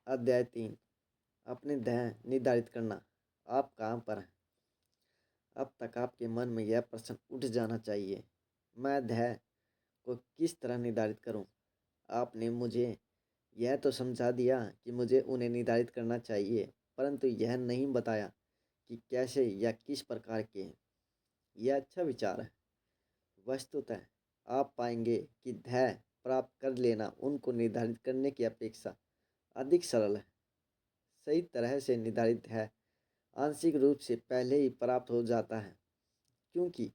अध्याय 3। अपने ध्येय निर्धारित करना। आप कहाँ पर हैं? अब तक आपके मन में यह प्रश्न उठ जाना चाहिए, मैं ध्येय को किस तरह निर्धारित करूं? आपने मुझे यह तो समझा दिया कि मुझे उन्हें निर्धारित करना चाहिए, परंतु यह नहीं बताया कि कैसे या किस प्रकार के। यह अच्छा विचार है। वस्तुतः आप पाएंगे कि ध्येय प्राप्त कर लेना उनको निर्धारित करने की अपेक्षा अधिक सरल है। सही तरह से निर्धारित है आंशिक रूप से पहले ही प्राप्त हो जाता है, क्योंकि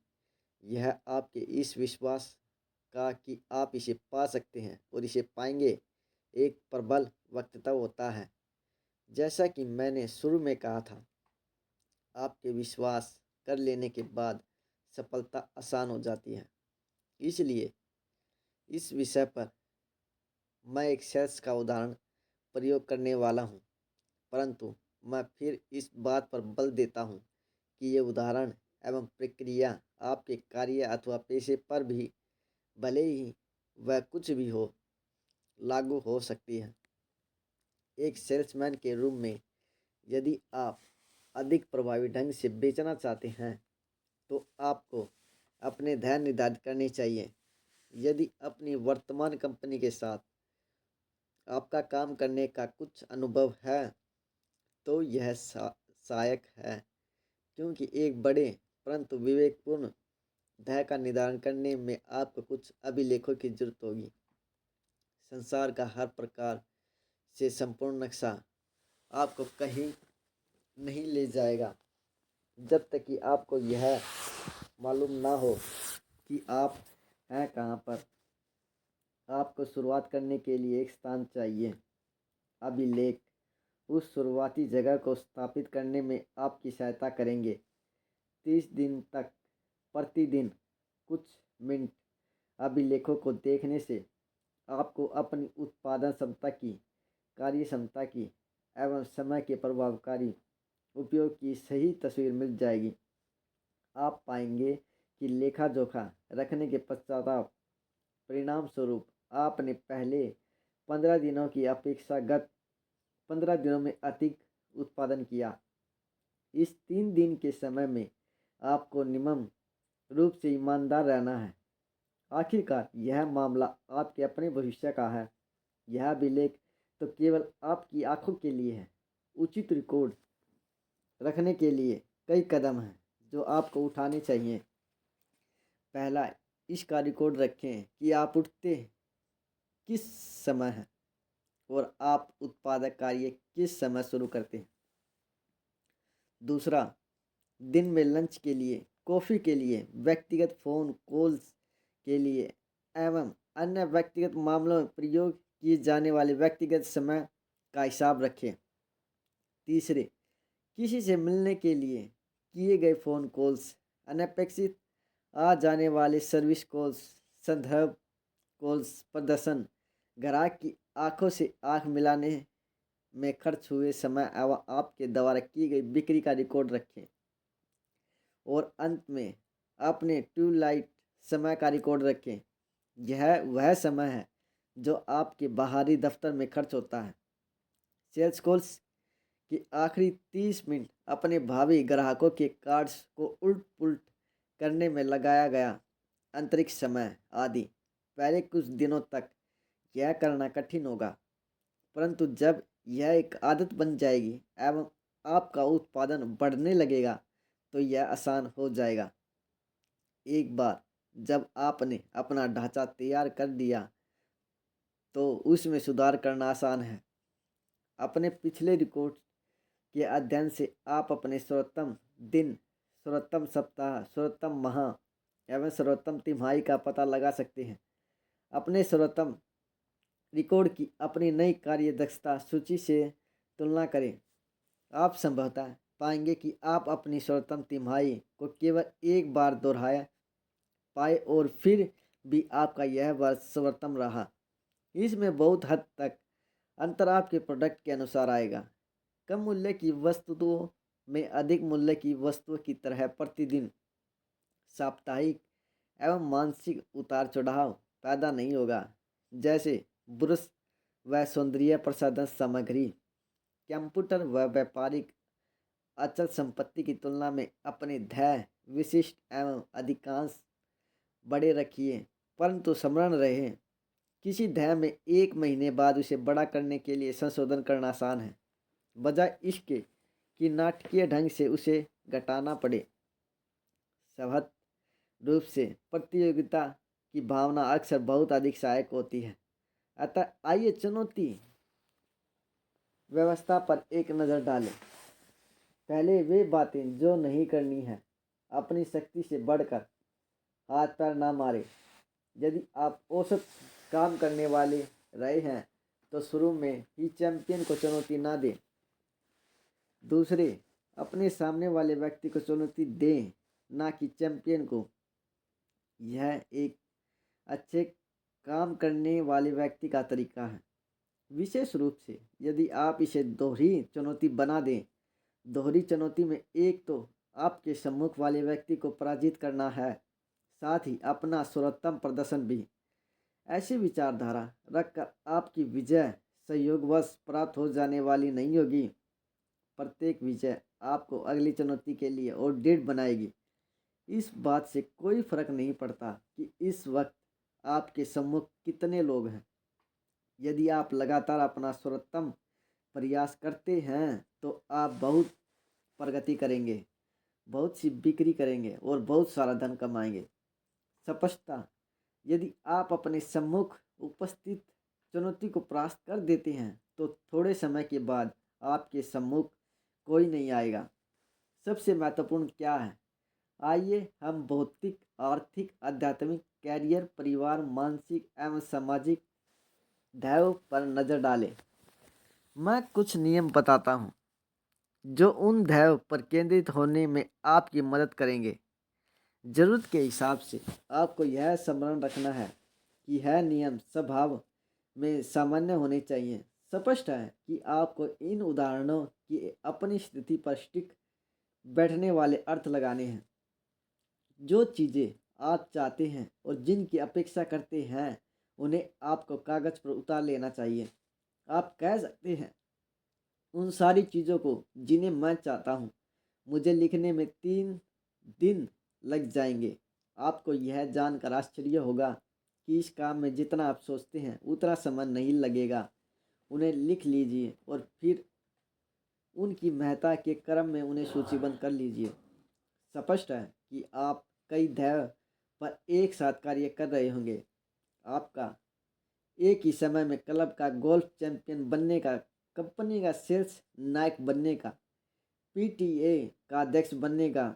यह आपके इस विश्वास का कि आप इसे पा सकते हैं और इसे पाएंगे एक प्रबल वक्तव्य होता है। जैसा कि मैंने शुरू में कहा था, आपके विश्वास कर लेने के बाद सफलता आसान हो जाती है। इसलिए इस विषय पर मैं एक सेल्स का उदाहरण प्रयोग करने वाला हूँ, परंतु मैं फिर इस बात पर बल देता हूँ कि ये उदाहरण एवं प्रक्रिया आपके कार्य अथवा पेशे पर भी, भले ही वह कुछ भी हो, लागू हो सकती है। एक सेल्समैन के रूप में यदि आप अधिक प्रभावी ढंग से बेचना चाहते हैं तो आपको अपने ध्येय निर्धारित करने चाहिए। यदि अपनी वर्तमान कंपनी के साथ आपका काम करने का कुछ अनुभव है तो यह सहायक है, क्योंकि एक बड़े परंतु विवेकपूर्ण ध्येय का निर्धारण करने में आपको कुछ अभिलेखों की जरूरत होगी। संसार का हर प्रकार से संपूर्ण नक्शा आपको कहीं नहीं ले जाएगा जब तक कि आपको यह मालूम ना हो कि आप हैं कहाँ पर। आपको शुरुआत करने के लिए एक स्थान चाहिए। अभिलेख उस शुरुआती जगह को स्थापित करने में आपकी सहायता करेंगे। 30 दिन तक प्रतिदिन कुछ मिनट अभिलेखों को देखने से आपको अपनी उत्पादन क्षमता की, कार्य क्षमता की एवं समय के प्रभावकारी उपयोग की सही तस्वीर मिल जाएगी। आप पाएंगे कि लेखा जोखा रखने के पश्चाताप परिणाम स्वरूप आपने पहले 15 दिनों की अपेक्षा गत 15 दिनों में अधिक उत्पादन किया। इस 3 दिन के समय में आपको नियम रूप से ईमानदार रहना है। आखिरकार यह मामला आपके अपने भविष्य का है। यह अभिलेख तो केवल आपकी आंखों के लिए है। उचित रिकॉर्ड रखने के लिए कई कदम हैं जो आपको उठाने चाहिए। पहला, इसका रिकॉर्ड रखें कि आप उठते किस समय हैं और आप उत्पादक कार्य किस समय शुरू करते हैं। दूसरा, दिन में लंच के लिए, कॉफ़ी के लिए, व्यक्तिगत फ़ोन कॉल्स के लिए एवं अन्य व्यक्तिगत मामलों में प्रयोग किए जाने वाले व्यक्तिगत समय का हिसाब रखें। तीसरे, किसी से मिलने के लिए किए गए फ़ोन कॉल्स, अनपेक्षित आ जाने वाले सर्विस कॉल्स, संदर्भ कॉल्स, प्रदर्शन, ग्राहक की आंखों से आंख मिलाने में खर्च हुए समय एवं आपके द्वारा की गई बिक्री का रिकॉर्ड रखें। और अंत में अपने ट्यूबलाइट समय का रिकॉर्ड रखें। यह वह समय है जो आपके बाहरी दफ्तर में खर्च होता है। सेल्स कॉल्स कि आखिरी 30 मिनट अपने भावी ग्राहकों के कार्ड्स को उलट पुलट करने में लगाया गया अंतरिक्ष समय आदि। पहले कुछ दिनों तक यह करना कठिन होगा, परंतु जब यह एक आदत बन जाएगी एवं आपका उत्पादन बढ़ने लगेगा तो यह आसान हो जाएगा। एक बार जब आपने अपना ढांचा तैयार कर दिया तो उसमें सुधार करना आसान है। अपने पिछले रिकॉर्ड के अध्ययन से आप अपने सर्वोत्तम दिन, सर्वोत्तम सप्ताह, सर्वोत्तम माह एवं सर्वोत्तम तिमाही का पता लगा सकते हैं। अपने सर्वोत्तम रिकॉर्ड की अपनी नई कार्य दक्षता सूची से तुलना करें। आप संभवतः पाएंगे कि आप अपनी सर्वोत्तम तिमाही को केवल एक बार दोहराया पाए और फिर भी आपका यह वर्ष सर्वोत्तम रहा। इसमें बहुत हद तक अंतर आपके प्रोडक्ट के अनुसार आएगा। कम मूल्य की वस्तुओं में अधिक मूल्य की वस्तुओं की तरह प्रतिदिन साप्ताहिक एवं मानसिक उतार चढ़ाव पैदा नहीं होगा, जैसे ब्रश व सौंदर्य प्रसाधन सामग्री कंप्यूटर व व्यापारिक अचल संपत्ति की तुलना में अपने ध्येय विशिष्ट एवं अधिकांश बड़े रखिए, परंतु स्मरण रहे किसी ध्येय में 1 महीने बाद उसे बड़ा करने के लिए संशोधन करना आसान है, बजाय इसके कि नाटकीय ढंग से उसे घटाना पड़े। सहज रूप से प्रतियोगिता की भावना अक्सर बहुत अधिक सहायक होती है। अतः आइए चुनौती व्यवस्था पर एक नज़र डालें। पहले वे बातें जो नहीं करनी है, अपनी शक्ति से बढ़कर हाथ पैर ना मारे। यदि आप औसत काम करने वाले रहे हैं तो शुरू में ही चैंपियन को चुनौती ना दें। दूसरे, अपने सामने वाले व्यक्ति को चुनौती दें, ना कि चैंपियन को। यह एक अच्छे काम करने वाले व्यक्ति का तरीका है। विशेष रूप से यदि आप इसे दोहरी चुनौती बना दें। दोहरी चुनौती में एक तो आपके सम्मुख वाले व्यक्ति को पराजित करना है, साथ ही अपना सर्वोत्तम प्रदर्शन भी। ऐसी विचारधारा रखकर आपकी विजय संयोगवश प्राप्त हो जाने वाली नहीं होगी। प्रत्येक विजय आपको अगली चुनौती के लिए और दृढ़ बनाएगी। इस बात से कोई फर्क नहीं पड़ता कि इस वक्त आपके सम्मुख कितने लोग हैं। यदि आप लगातार अपना सर्वोत्तम प्रयास करते हैं तो आप बहुत प्रगति करेंगे, बहुत सी बिक्री करेंगे और बहुत सारा धन कमाएंगे। स्पष्टता, यदि आप अपने सम्मुख उपस्थित चुनौती को परास्त कर देते हैं तो थोड़े समय के बाद आपके सम्मुख कोई नहीं आएगा। सबसे महत्वपूर्ण क्या है? आइए हम भौतिक, आर्थिक, आध्यात्मिक, कैरियर, परिवार, मानसिक एवं सामाजिक ध्येयों पर नजर डालें। मैं कुछ नियम बताता हूँ जो उन ध्येयों पर केंद्रित होने में आपकी मदद करेंगे। जरूरत के हिसाब से आपको यह स्मरण रखना है कि यह नियम स्वभाव में सामान्य होने चाहिए। स्पष्ट है कि आपको इन उदाहरणों की अपनी स्थिति पर स्टिक बैठने वाले अर्थ लगाने हैं। जो चीज़ें आप चाहते हैं और जिनकी अपेक्षा करते हैं उन्हें आपको कागज पर उतार लेना चाहिए। आप कह सकते हैं, उन सारी चीज़ों को जिन्हें मैं चाहता हूँ मुझे लिखने में 3 दिन लग जाएंगे। आपको यह जानकर आश्चर्य होगा कि इस काम में जितना आप सोचते हैं उतना समय नहीं लगेगा। उन्हें लिख लीजिए और फिर उनकी महत्ता के क्रम में उन्हें सूचीबद्ध कर लीजिए। स्पष्ट है कि आप कई ध्येय पर एक साथ कार्य कर रहे होंगे। आपका एक ही समय में क्लब का गोल्फ चैंपियन बनने का, कंपनी का सेल्स नायक बनने का, पीटीए का अध्यक्ष बनने का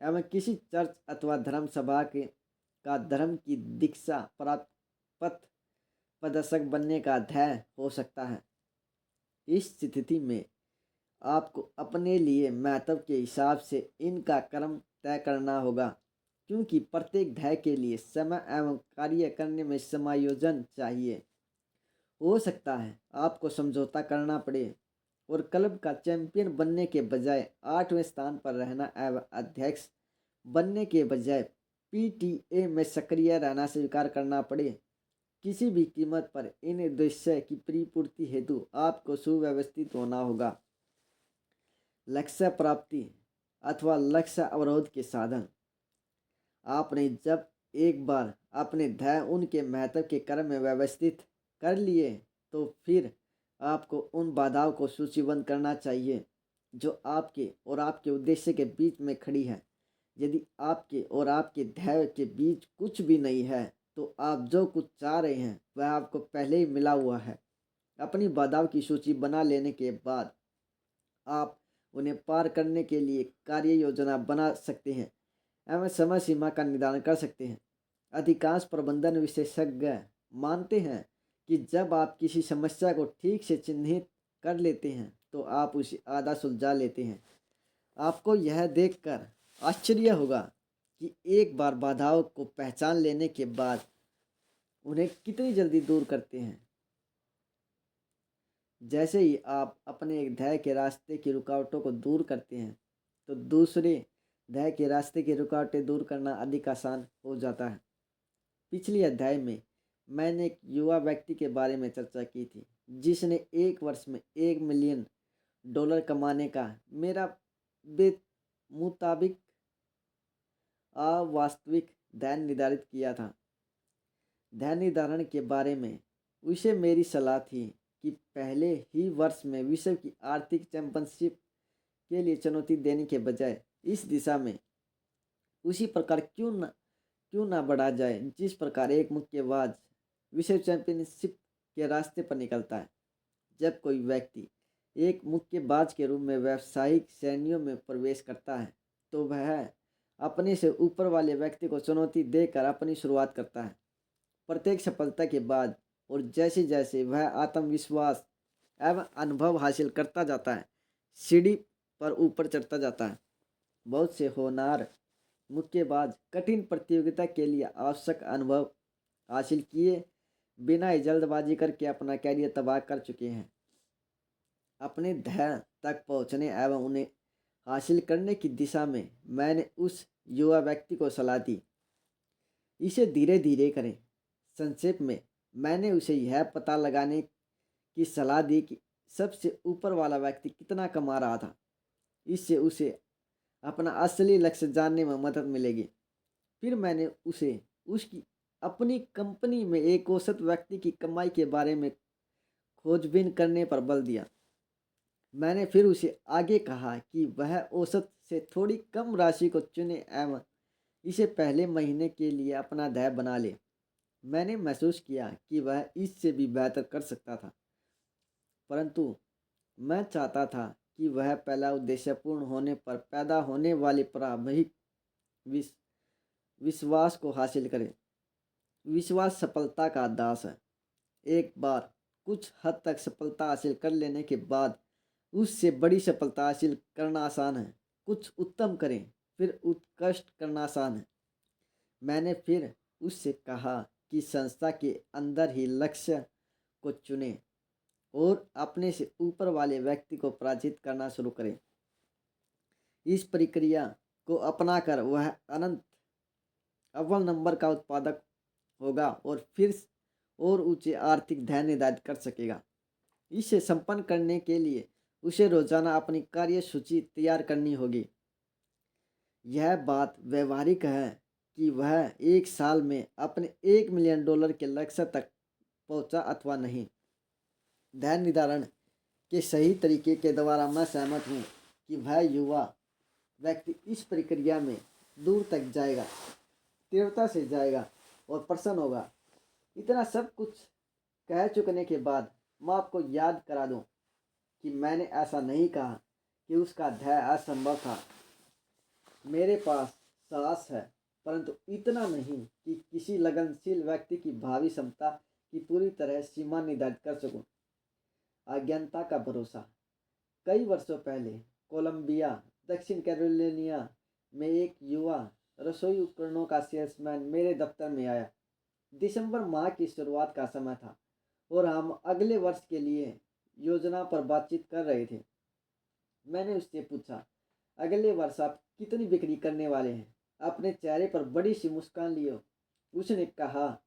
एवं किसी चर्च अथवा धर्म सभा के का धर्म की दीक्षा प्राप्त पथ प्रदर्शक बनने का ध्येय हो सकता है। इस स्थिति में आपको अपने लिए महत्व के हिसाब से इनका क्रम तय करना होगा, क्योंकि प्रत्येक ध्येय के लिए समय एवं कार्य करने में समायोजन चाहिए। हो सकता है आपको समझौता करना पड़े और क्लब का चैंपियन बनने के बजाय 8वें स्थान पर रहना एवं अध्यक्ष बनने के बजाय पीटीए में सक्रिय रहना स्वीकार करना पड़े। किसी भी कीमत पर इन उद्देश्य की परिपूर्ति हेतु आपको सुव्यवस्थित होना होगा। लक्ष्य प्राप्ति अथवा लक्ष्य अवरोध के साधन। आपने जब एक बार अपने ध्येय उनके महत्व के क्रम में व्यवस्थित कर लिए तो फिर आपको उन बाधाओं को सूचीबद्ध करना चाहिए जो आपके और आपके उद्देश्य के बीच में खड़ी है। यदि आपके और आपके ध्येय के बीच कुछ भी नहीं है तो आप जो कुछ चाह रहे हैं वह आपको पहले ही मिला हुआ है। अपनी बाधाओं की सूची बना लेने के बाद आप उन्हें पार करने के लिए कार्य योजना बना सकते हैं एवं समय सीमा का निर्धारण कर सकते हैं। अधिकांश प्रबंधन विशेषज्ञ मानते हैं कि जब आप किसी समस्या को ठीक से चिन्हित कर लेते हैं तो आप उसे आधा सुलझा लेते हैं। आपको यह देखकर आश्चर्य होगा कि एक बार बाधाओं को पहचान लेने के बाद उन्हें कितनी जल्दी दूर करते हैं। जैसे ही आप अपने एक ध्येय के रास्ते की रुकावटों को दूर करते हैं तो दूसरे ध्येय के रास्ते की रुकावटें दूर करना अधिक आसान हो जाता है। पिछले अध्याय में मैंने एक युवा व्यक्ति के बारे में चर्चा की थी जिसने 1 वर्ष में 1 मिलियन डॉलर कमाने का मेरा मुताबिक अवास्तविक ध्यान निर्धारित किया था। ध्यान निर्धारण के बारे में उसे मेरी सलाह थी कि पहले ही वर्ष में विश्व की आर्थिक चैंपियनशिप के लिए चुनौती देने के बजाय इस दिशा में उसी प्रकार क्यों ना बढ़ा जाए जिस प्रकार एक मुक्केबाज विश्व चैंपियनशिप के रास्ते पर निकलता है। जब कोई व्यक्ति एक मुक्केबाज के रूप में व्यावसायिक श्रेणियों में प्रवेश करता है तो वह अपने से ऊपर वाले व्यक्ति को चुनौती देकर अपनी शुरुआत करता है। प्रत्येक सफलता के बाद और जैसे जैसे वह आत्मविश्वास एवं अनुभव हासिल करता जाता है, सीढ़ी पर ऊपर चढ़ता जाता है। बहुत से होनहार मुक्केबाज कठिन प्रतियोगिता के लिए आवश्यक अनुभव हासिल किए बिना ही जल्दबाजी करके अपना कैरियर तबाह कर चुके हैं। अपने ध्येय तक पहुंचने एवं उन्हें हासिल करने की दिशा में मैंने उस युवा व्यक्ति को सलाह दी, इसे धीरे धीरे करें। संक्षेप में मैंने उसे यह पता लगाने की सलाह दी कि सबसे ऊपर वाला व्यक्ति कितना कमा रहा था। इससे उसे अपना असली लक्ष्य जानने में मदद मिलेगी। फिर मैंने उसे उसकी अपनी कंपनी में एक औसत व्यक्ति की कमाई के बारे में खोजबीन करने पर बल दिया। मैंने फिर उसे आगे कहा कि वह औसत से थोड़ी कम राशि को चुने एवं इसे पहले महीने के लिए अपना ध्येय बना ले। मैंने महसूस किया कि वह इससे भी बेहतर कर सकता था, परंतु मैं चाहता था कि वह पहला उद्देश्य पूर्ण होने पर पैदा होने वाली प्रारंभिक विश्वास को हासिल करे। विश्वास सफलता का दास है। एक बार कुछ हद तक सफलता हासिल कर लेने के बाद उससे बड़ी सफलता हासिल करना आसान है। कुछ उत्तम करें फिर उत्कृष्ट करना आसान है। मैंने फिर उससे कहा कि संस्था के अंदर ही लक्ष्य को चुने और अपने से ऊपर वाले व्यक्ति को पराजित करना शुरू करें। इस प्रक्रिया को अपनाकर वह अनंत अव्वल नंबर का उत्पादक होगा और फिर और ऊंचे आर्थिक ध्येय निर्धारित कर सकेगा। इसे संपन्न करने के लिए उसे रोजाना अपनी कार्य सूची तैयार करनी होगी। यह बात व्यवहारिक है कि वह एक साल में अपने $1 मिलियन के लक्ष्य तक पहुंचा अथवा नहीं। ध्यान निर्धारण के सही तरीके के द्वारा मैं सहमत हूँ कि वह युवा व्यक्ति इस प्रक्रिया में दूर तक जाएगा, तीव्रता से जाएगा और प्रसन्न होगा। इतना सब कुछ कह चुकने के बाद मैं आपको याद करा दूं कि मैंने ऐसा नहीं कहा कि उसका ध्येय असंभव था। मेरे पास साहस है, परंतु इतना नहीं कि किसी लगनशील व्यक्ति की भावी क्षमता की पूरी तरह सीमा निर्धारित कर सकूं। अज्ञानता का भरोसा। कई वर्षों पहले कोलंबिया दक्षिण कैरोलिना में एक युवा रसोई उपकरणों का सेल्समैन मेरे दफ्तर में आया। दिसंबर माह की शुरुआत का समय था और हम अगले वर्ष के लिए योजना पर बातचीत कर रहे थे। मैंने उससे पूछा, अगले वर्ष आप कितनी बिक्री करने वाले हैं? अपने चेहरे पर बड़ी सी मुस्कान लिए उसने कहा,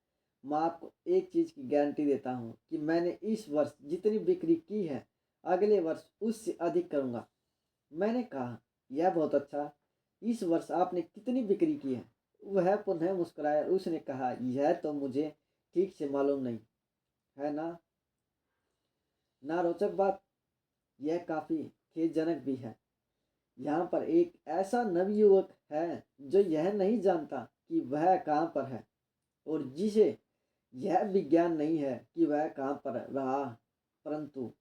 मैं आपको एक चीज़ की गारंटी देता हूँ कि मैंने इस वर्ष जितनी बिक्री की है अगले वर्ष उससे अधिक करूँगा। मैंने कहा, यह बहुत अच्छा, इस वर्ष आपने कितनी बिक्री की है? वह पुनः मुस्कुराया। उसने कहा, यह तो मुझे ठीक से मालूम नहीं है ना रोचक बात। यह काफ़ी खेदजनक भी है। यहाँ पर एक ऐसा नवयुवक है जो यह नहीं जानता कि वह कहाँ पर है और जिसे यह विज्ञान नहीं है कि वह कहाँ पर रहा, परंतु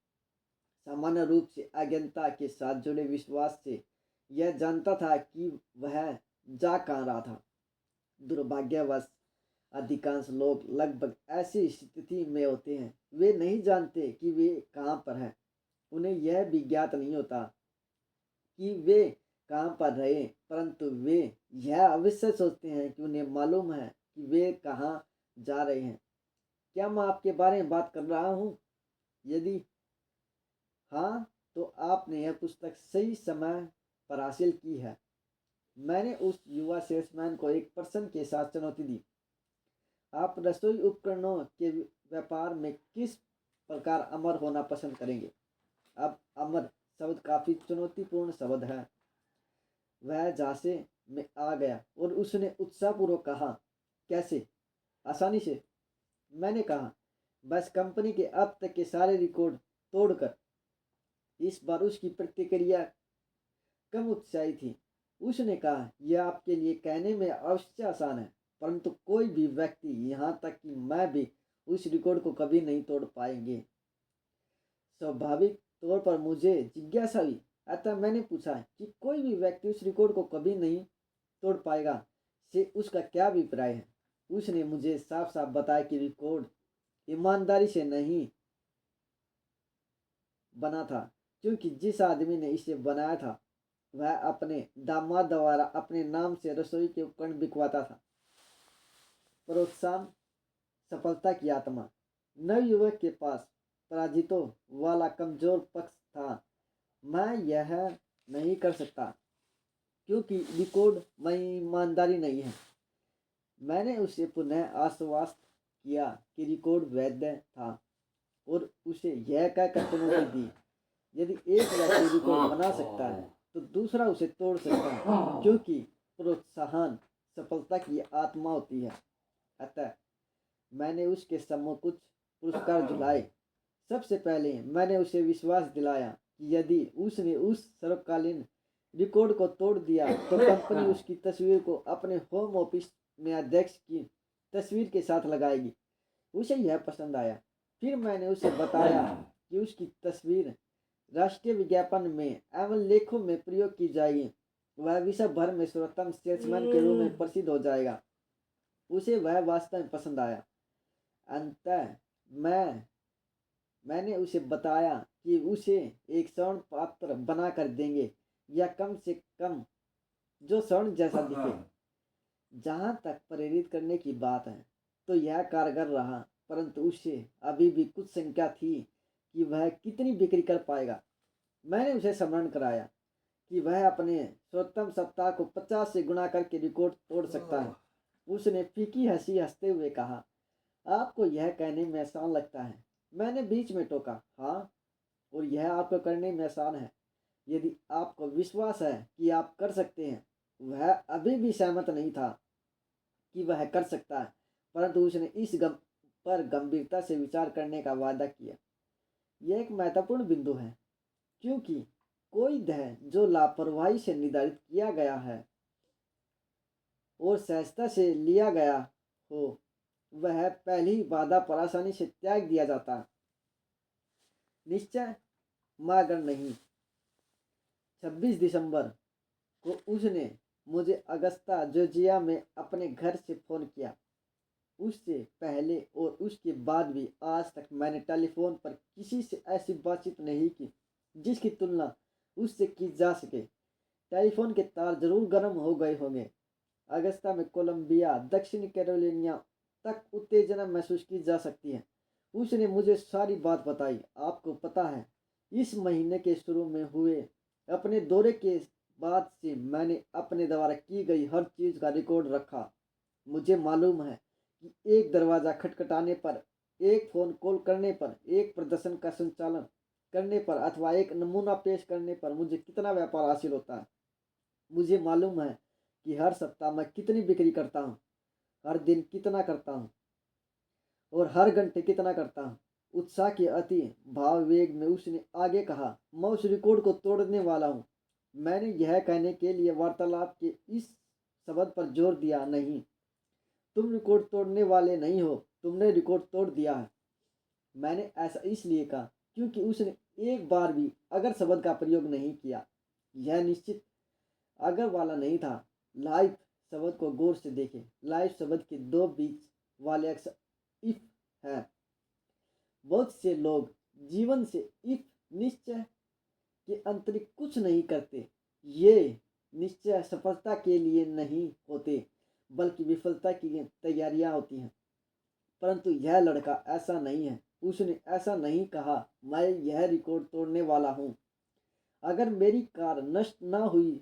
सामान्य रूप से अज्ञानता के साथ जुड़े विश्वास से यह जानता था कि वह जा कहाँ रहा था। दुर्भाग्यवश अधिकांश लोग लगभग ऐसी स्थिति में होते हैं। वे नहीं जानते कि वे कहाँ पर हैं। उन्हें यह भी ज्ञात नहीं होता कि वे कहाँ पर रहे, परंतु वे यह अवश्य सोचते हैं कि उन्हें मालूम है कि वे कहाँ जा रहे हैं। क्या मैं आपके बारे में बात कर रहा हूँ? यदि हाँ, तो आपने यह पुस्तक सही समय पर हासिल की है। मैंने उस युवा सेल्समैन को एक प्रश्न के साथ चुनौती दी, आप रसोई उपकरणों के व्यापार में किस प्रकार अमर होना पसंद करेंगे? अब अमर शब्द काफी चुनौतीपूर्ण शब्द है। वह झांसे में आ गया और उसने उत्साहपूर्वक कहा, कैसे? आसानी से, मैंने कहा, बस कंपनी के अब तक के सारे रिकॉर्ड तोड़कर। इस बार उसकी प्रतिक्रिया कम उत्साही थी। उसने कहा, यह आपके लिए कहने में अवश्य आसान है, परंतु कोई भी व्यक्ति, यहाँ तक कि मैं भी, उस रिकॉर्ड को कभी नहीं तोड़ पाएंगे। स्वाभाविक तौर पर मुझे जिज्ञासा हुई, अतः मैंने पूछा कि कोई भी व्यक्ति उस रिकॉर्ड को कभी नहीं तोड़ पाएगा से उसका क्या अभिप्राय है। उसने मुझे साफ साफ बताया कि रिकॉर्ड ईमानदारी से नहीं बना था, क्योंकि जिस आदमी ने इसे बनाया था वह अपने दामाद द्वारा अपने नाम से रसोई के उपकरण बिकवाता था। प्रोत्साहन, सफलता की आत्मा। नवयुवक के पास पराजितों वाला कमजोर पक्ष था। मैं यह नहीं कर सकता क्योंकि रिकॉर्ड में ईमानदारी नहीं है। मैंने उसे पुनः आश्वस्त किया कि रिकॉर्ड वैध था और उसे यह कहकर चुनौती दी, यदि एक व्यक्ति रिकॉर्ड बना सकता है तो दूसरा उसे तोड़ सकता है, क्योंकि प्रोत्साहन सफलता की आत्मा होती है। अतः मैंने उसके सम्मुख कुछ पुरस्कार झुलाए। सबसे पहले मैंने उसे विश्वास दिलाया कि यदि उसने उस सर्वकालीन रिकॉर्ड को तोड़ दिया तो कंपनी उसकी तस्वीर को अपने होम ऑफिस में अध्यक्ष की तस्वीर के साथ लगाएगी। उसे यह पसंद आया। फिर मैंने उसे बताया कि उसकी तस्वीर राष्ट्रीय विज्ञापन में एवं लेखों में प्रयोग की जाएगी। वह विश्व भर में सर्वोत्तम सेल्समैन के रूप में प्रसिद्ध हो जाएगा। उसे वह वास्तव में पसंद आया। अंततः मैंने उसे बताया कि उसे एक स्वर्ण पात्र बना कर देंगे, या कम से कम जो स्वर्ण जैसा दिखे। जहाँ तक प्रेरित करने की बात है तो यह कारगर रहा, परंतु उसे अभी भी कुछ शंका थी कि वह कितनी बिक्री कर पाएगा। मैंने उसे स्मरण कराया कि वह अपने सर्वोत्तम सप्ताह को 50 से गुणा करके रिकॉर्ड तोड़ सकता है। उसने फीकी हंसी हंसते हुए कहा, आपको यह कहने में आसान लगता है। मैंने बीच में टोका, हाँ, और यह आपको करने में आसान है यदि आपको विश्वास है कि आप कर सकते हैं। वह अभी भी सहमत नहीं था कि वह कर सकता है, परंतु उसने इस पर गंभीरता से विचार करने का वादा किया। यह एक महत्वपूर्ण बिंदु है, क्योंकि कोई ध्येय जो लापरवाही से निर्धारित किया गया है और सहजता से लिया गया हो, वह पहली बाधा पर आसानी से त्याग दिया जाता है। निश्चय मार्गर नहीं। 26 दिसंबर को उसने मुझे अगस्ता जॉर्जिया में अपने घर से फोन किया। उससे पहले और उसके बाद भी आज तक मैंने टेलीफोन पर किसी से ऐसी बातचीत नहीं की जिसकी तुलना उससे की जा सके। टेलीफोन के तार जरूर गर्म हो गए होंगे। अगस्ता में कोलंबिया, दक्षिणी कैरोलिना तक उत्तेजना महसूस की जा सकती है। उसने मुझे सारी बात बताई। आपको पता है, इस महीने के शुरू में हुए अपने दौरे के बाद से मैंने अपने द्वारा की गई हर चीज का रिकॉर्ड रखा। मुझे मालूम है कि एक दरवाजा खटखटाने पर, एक फोन कॉल करने पर, एक प्रदर्शन का संचालन करने पर अथवा एक नमूना पेश करने पर मुझे कितना व्यापार हासिल होता है। मुझे मालूम है कि हर सप्ताह मैं कितनी बिक्री करता हूँ, हर दिन कितना करता हूँ और हर घंटे कितना करता हूँ। उत्साह के अति भाववेग में उसने आगे कहा, मैं उस रिकॉर्ड को तोड़ने वाला हूँ। मैंने यह कहने के लिए वार्तालाप के इस शब्द पर जोर दिया, नहीं, तुम रिकॉर्ड तोड़ने वाले नहीं हो, तुमने रिकॉर्ड तोड़ दिया है। मैंने ऐसा इसलिए कहा क्योंकि उसने एक बार भी अगर शब्द का प्रयोग नहीं किया। यह निश्चित अगर वाला नहीं था। लाइफ शब्द को गौर से देखें। लाइफ शब्द के दो बीच वाले अक्षर इफ है। बहुत से लोग जीवन से इफ निश्चय के अंतरिक्त कुछ नहीं करते। ये निश्चय सफलता के लिए नहीं होते, बल्कि विफलता की तैयारियां होती हैं। परंतु यह लड़का ऐसा नहीं है। उसने ऐसा नहीं कहा, मैं यह रिकॉर्ड तोड़ने वाला हूँ। अगर मेरी कार नष्ट ना हुई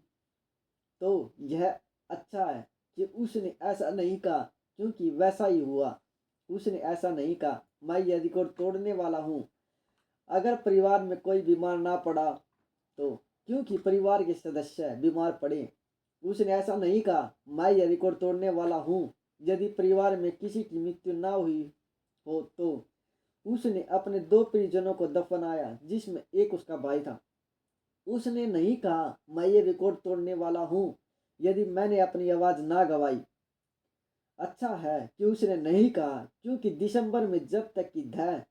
तो यह अच्छा है कि उसने ऐसा नहीं कहा, क्योंकि वैसा ही हुआ। उसने ऐसा नहीं कहा, मैं यह रिकॉर्ड तोड़ने वाला हूँ। अगर परिवार में कोई बीमार ना पड़ा तो क्योंकि परिवार के सदस्य बीमार पड़े। उसने ऐसा नहीं कहा मैं यह रिकॉर्ड तोड़ने वाला हूँ। यदि परिवार में किसी की मृत्यु ना हुई हो तो उसने अपने दो परिजनों को दफनाया जिसमें एक उसका भाई था। उसने नहीं कहा मैं ये रिकॉर्ड तोड़ने वाला हूँ यदि मैंने अपनी आवाज ना गवाई। अच्छा है कि उसने नहीं कहा क्योंकि दिसंबर में जब तक कि धै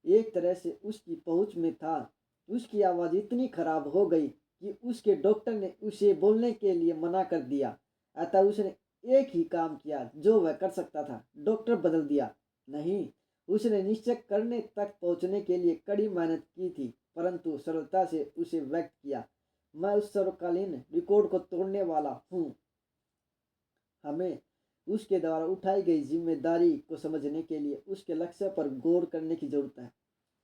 एक तरह से उसकी पहुंच में था उसकी आवाज इतनी खराब हो गई कि उसके डॉक्टर ने उसे बोलने के लिए मना कर दिया। अतः उसने एक ही काम किया जो वह कर सकता था, डॉक्टर बदल दिया नहीं। उसने निश्चय करने तक पहुंचने के लिए कड़ी मेहनत की थी परंतु सरलता से उसे व्यक्त किया मैं उस सर्वकालीन रिकॉर्ड को तोड़ने वाला हूँ। हमें उसके द्वारा उठाई गई जिम्मेदारी को समझने के लिए उसके लक्ष्य पर गौर करने की जरूरत है।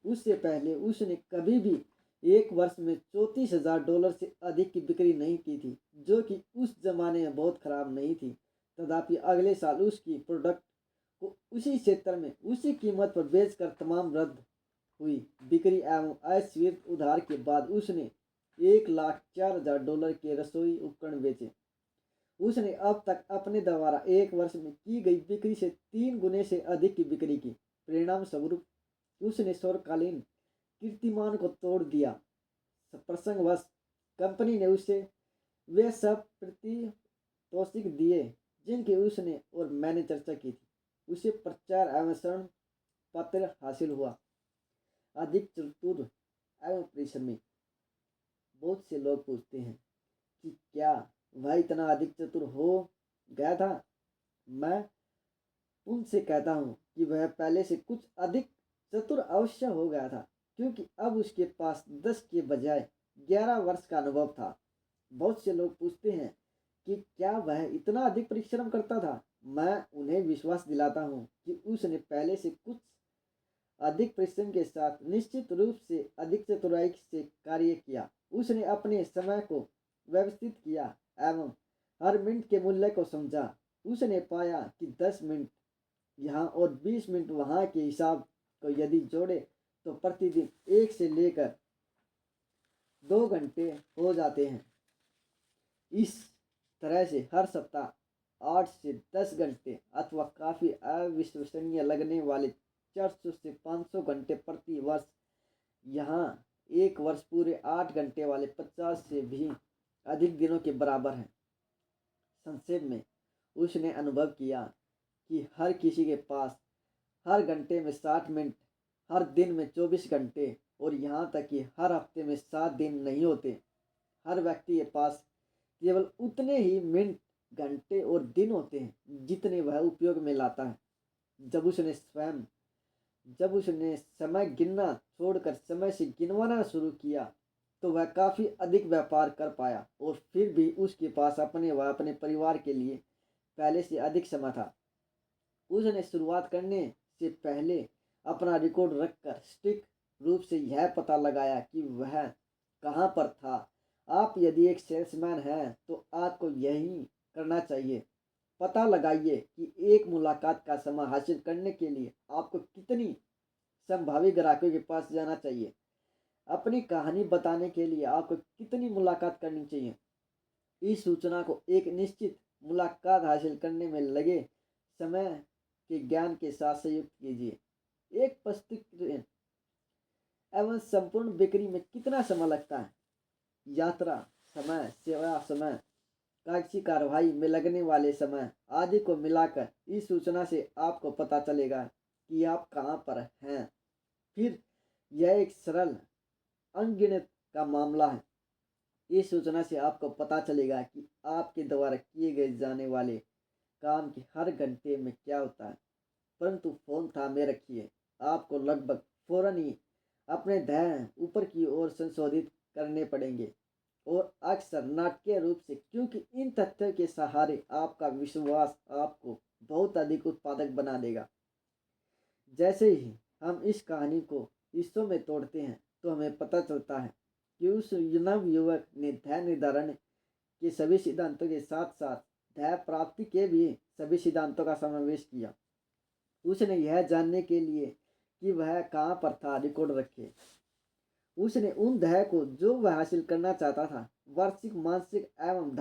उससे पहले उसने कभी भी एक वर्ष में $34,000 से अधिक की बिक्री नहीं की थी जो कि उस जमाने में बहुत खराब नहीं थी। तथापि अगले साल उसकी प्रोडक्ट को उसी क्षेत्र में उसी कीमत पर बेचकर तमाम रद्द हुई बिक्री एवं अस्वीकृत उधार के बाद उसने $1,04,000 के रसोई उपकरण बेचे। उसने अब तक अपने द्वारा एक वर्ष में की गई बिक्री से 3 गुने से अधिक की बिक्री की। परिणाम स्वरूप उसने स्वकालीन कीर्तिमान को तोड़ दिया। प्रसंगवश कंपनी ने उसे वे सब प्रतितोषिक दिए जिनकी उसने और मैंने चर्चा की थी। उसे प्रचार एवं शरण पत्र हासिल हुआ। अधिक चतुर एवं परिश्रमी। बहुत से लोग पूछते हैं कि क्या वह इतना अधिक चतुर हो गया था। मैं उनसे कहता हूँ कि वह पहले से कुछ अधिक चतुर अवश्य हो गया था क्योंकि अब उसके पास 10 के बजाय 11 वर्ष का अनुभव था। बहुत से लोग पूछते हैं कि क्या वह इतना अधिक परिश्रम करता था। मैं उन्हें विश्वास दिलाता हूँ कि उसने पहले से कुछ अधिक परिश्रम के साथ निश्चित रूप से अधिक चतुराई से कार्य किया। उसने अपने समय को व्यवस्थित किया एवं हर मिनट के मूल्य को समझा। उसने पाया कि 10 मिनट यहाँ और 20 मिनट वहाँ के हिसाब को यदि जोड़े तो प्रतिदिन 1 से लेकर 2 घंटे हो जाते हैं। इस तरह से हर सप्ताह 8 से 10 घंटे अथवा काफी अविश्वसनीय लगने वाले 400 से 500 घंटे प्रति वर्ष, यहाँ एक वर्ष पूरे 8 घंटे वाले 50 से भी अधिक दिनों के बराबर है। संक्षेप में उसने अनुभव किया कि हर किसी के पास हर घंटे में 60 मिनट, हर दिन में 24 घंटे और यहाँ तक कि हर हफ्ते में 7 दिन नहीं होते। हर व्यक्ति के पास केवल उतने ही मिनट, घंटे और दिन होते हैं जितने वह उपयोग में लाता है। जब उसने समय गिनना छोड़कर समय से गिनवाना शुरू किया तो वह काफी अधिक व्यापार कर पाया और फिर भी उसके पास अपने व अपने परिवार के लिए पहले से अधिक समय था। उसने शुरुआत करने से पहले अपना रिकॉर्ड रखकर सटीक रूप से यह पता लगाया कि वह कहाँ पर था। आप यदि एक सेल्समैन हैं तो आपको यही करना चाहिए। पता लगाइए कि एक मुलाकात का समय हासिल करने के लिए आपको कितनी संभावित ग्राहकों के पास जाना चाहिए। अपनी कहानी बताने के लिए आपको कितनी मुलाकात करनी चाहिए। इस सूचना को एक निश्चित मुलाकात हासिल करने में लगे समय के ज्ञान के साथ संयुक्त कीजिए। एक पुस्तक एवं संपूर्ण बिक्री में कितना समय लगता है। यात्रा समय, सेवा समय, कागजी कार्रवाई में लगने वाले समय आदि को मिलाकर इस सूचना से आपको पता चलेगा कि आप कहाँ पर हैं। फिर यह एक सरल अनगिनत का मामला है। इस सूचना से आपको पता चलेगा कि आपके द्वारा किए गए जाने वाले काम की हर घंटे में क्या होता है। परंतु फोन थामे रखिए। आपको लगभग फौरन ही अपने ध्यान ऊपर की ओर संशोधित करने पड़ेंगे और अक्सर नाटकीय रूप से, क्योंकि इन तथ्यों के सहारे आपका विश्वास आपको बहुत अधिक उत्पादक बना देगा। जैसे ही हम इस कहानी को हिस्सों में तोड़ते हैं तो हमें पता चलता है कि उस नव युवक ने ध्यान निर्धारण के सभी सिद्धांतों के साथ साथ ध्यान प्राप्ति के भी सभी सिद्धांतों का समावेश किया। उसने यह जानने के लिए कि वह कहाँ पर था रिकॉर्ड रखे। उसने उन ध्येय को जो वह हासिल करना चाहता था वार्षिक, मानसिक एवं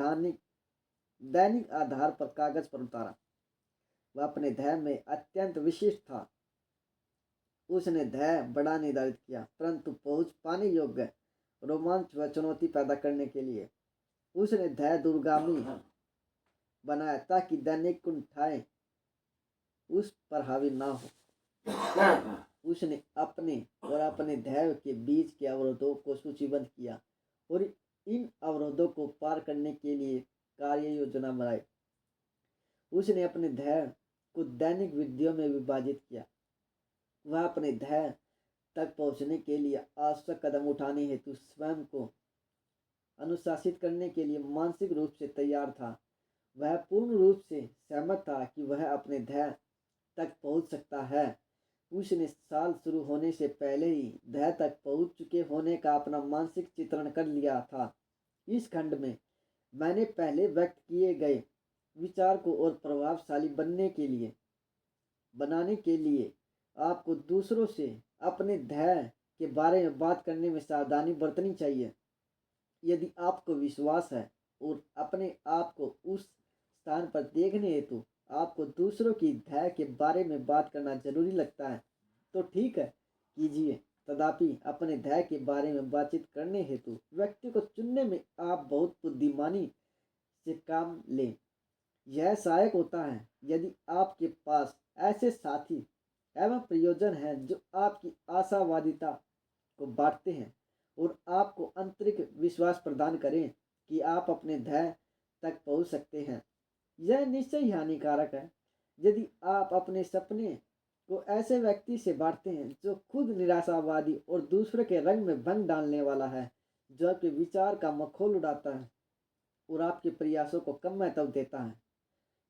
दैनिक आधार पर कागज पर उतारा। वह अपने ध्येय में अत्यंत विशिष्ट था। उसने ध्येय बड़ा निर्धारित किया, परंतु पहुंच पाने योग्य, रोमांच व चुनौती पैदा करने के लिए। उसने ध्येय दूरगामी बनाया ताकि दैनिक कुंठाएं उस पर हावी ना हो। उसने अपने और अपने ध्येय के बीच के अवरोधों को सूचीबद्ध किया और इन अवरोधों को पार करने के लिए कार्य योजना बनाई। उसने अपने ध्येय को दैनिक विधियों में विभाजित किया। वह अपने ध्येय तक पहुंचने के लिए आवश्यक कदम उठाने हेतु स्वयं को अनुशासित करने के लिए मानसिक रूप से तैयार था। वह पूर्ण रूप से सहमत था कि वह अपने ध्येय तक पहुंच सकता है। उसने साल शुरू होने से पहले ही ध्येय तक पहुंच चुके होने का अपना मानसिक चित्रण कर लिया था। इस खंड में मैंने पहले व्यक्त किए गए विचार को और प्रभावशाली बनाने के लिए आपको दूसरों से अपने ध्येय के बारे में बात करने में सावधानी बरतनी चाहिए। यदि आपको विश्वास है और अपने आप को उस स्थान पर देखने हेतु आपको दूसरों की ध्येय के बारे में बात करना जरूरी लगता है तो ठीक है, कीजिए। तथापि अपने ध्येय के बारे में बातचीत करने हेतु व्यक्ति को चुनने में आप बहुत बुद्धिमानी से काम लें। यह सहायक होता है यदि आपके पास ऐसे साथी एवं प्रयोजन हैं जो आपकी आशावादिता को बांटते हैं और आपको आंतरिक विश्वास प्रदान करें कि आप अपने ध्येय तक पहुंच सकते हैं। यह निश्चय ही हानिकारक है यदि आप अपने सपने को ऐसे व्यक्ति से बांटते हैं जो खुद निराशावादी और दूसरे के रंग में भंग डालने वाला है, जो आपके विचार का मखौल उड़ाता है और आपके प्रयासों को कम महत्व देता है।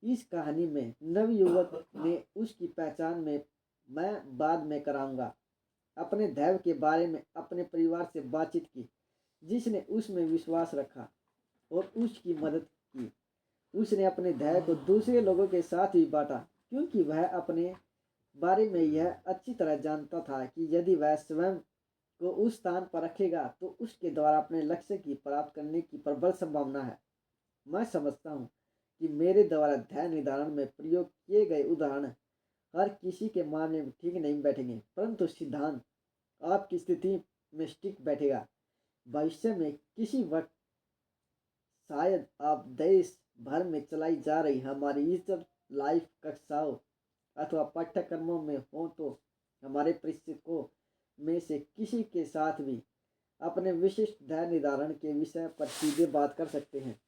इस कहानी में नवयुवक ने उसकी पहचान में मैं बाद में कराऊंगा अपने ध्येय के बारे में अपने परिवार से बातचीत की, जिसने उसमें विश्वास रखा और उसकी मदद की। उसने अपने ध्येय को दूसरे लोगों के साथ भी बांटा क्योंकि वह अपने बारे में यह अच्छी तरह जानता था कि यदि वह स्वयं को उस स्थान पर रखेगा तो उसके द्वारा अपने लक्ष्य की प्राप्त करने की प्रबल संभावना है। मैं समझता हूँ कि मेरे द्वारा ध्येय निर्धारण में प्रयोग किए गए उदाहरण हर किसी के मामले में ठीक नहीं बैठेंगे, परंतु सिद्धांत आपकी स्थिति में ठीक बैठेगा। भविष्य में किसी वक्त शायद आप देश भर में चलाई जा रही हमारी इज्जत लाइफ कक्षाओं अथवा पाठ्यक्रमों में हो तो हमारे प्रशिक्षकों में से किसी के साथ भी अपने विशिष्ट ध्येय निर्धारण के विषय पर सीधे बात कर सकते हैं।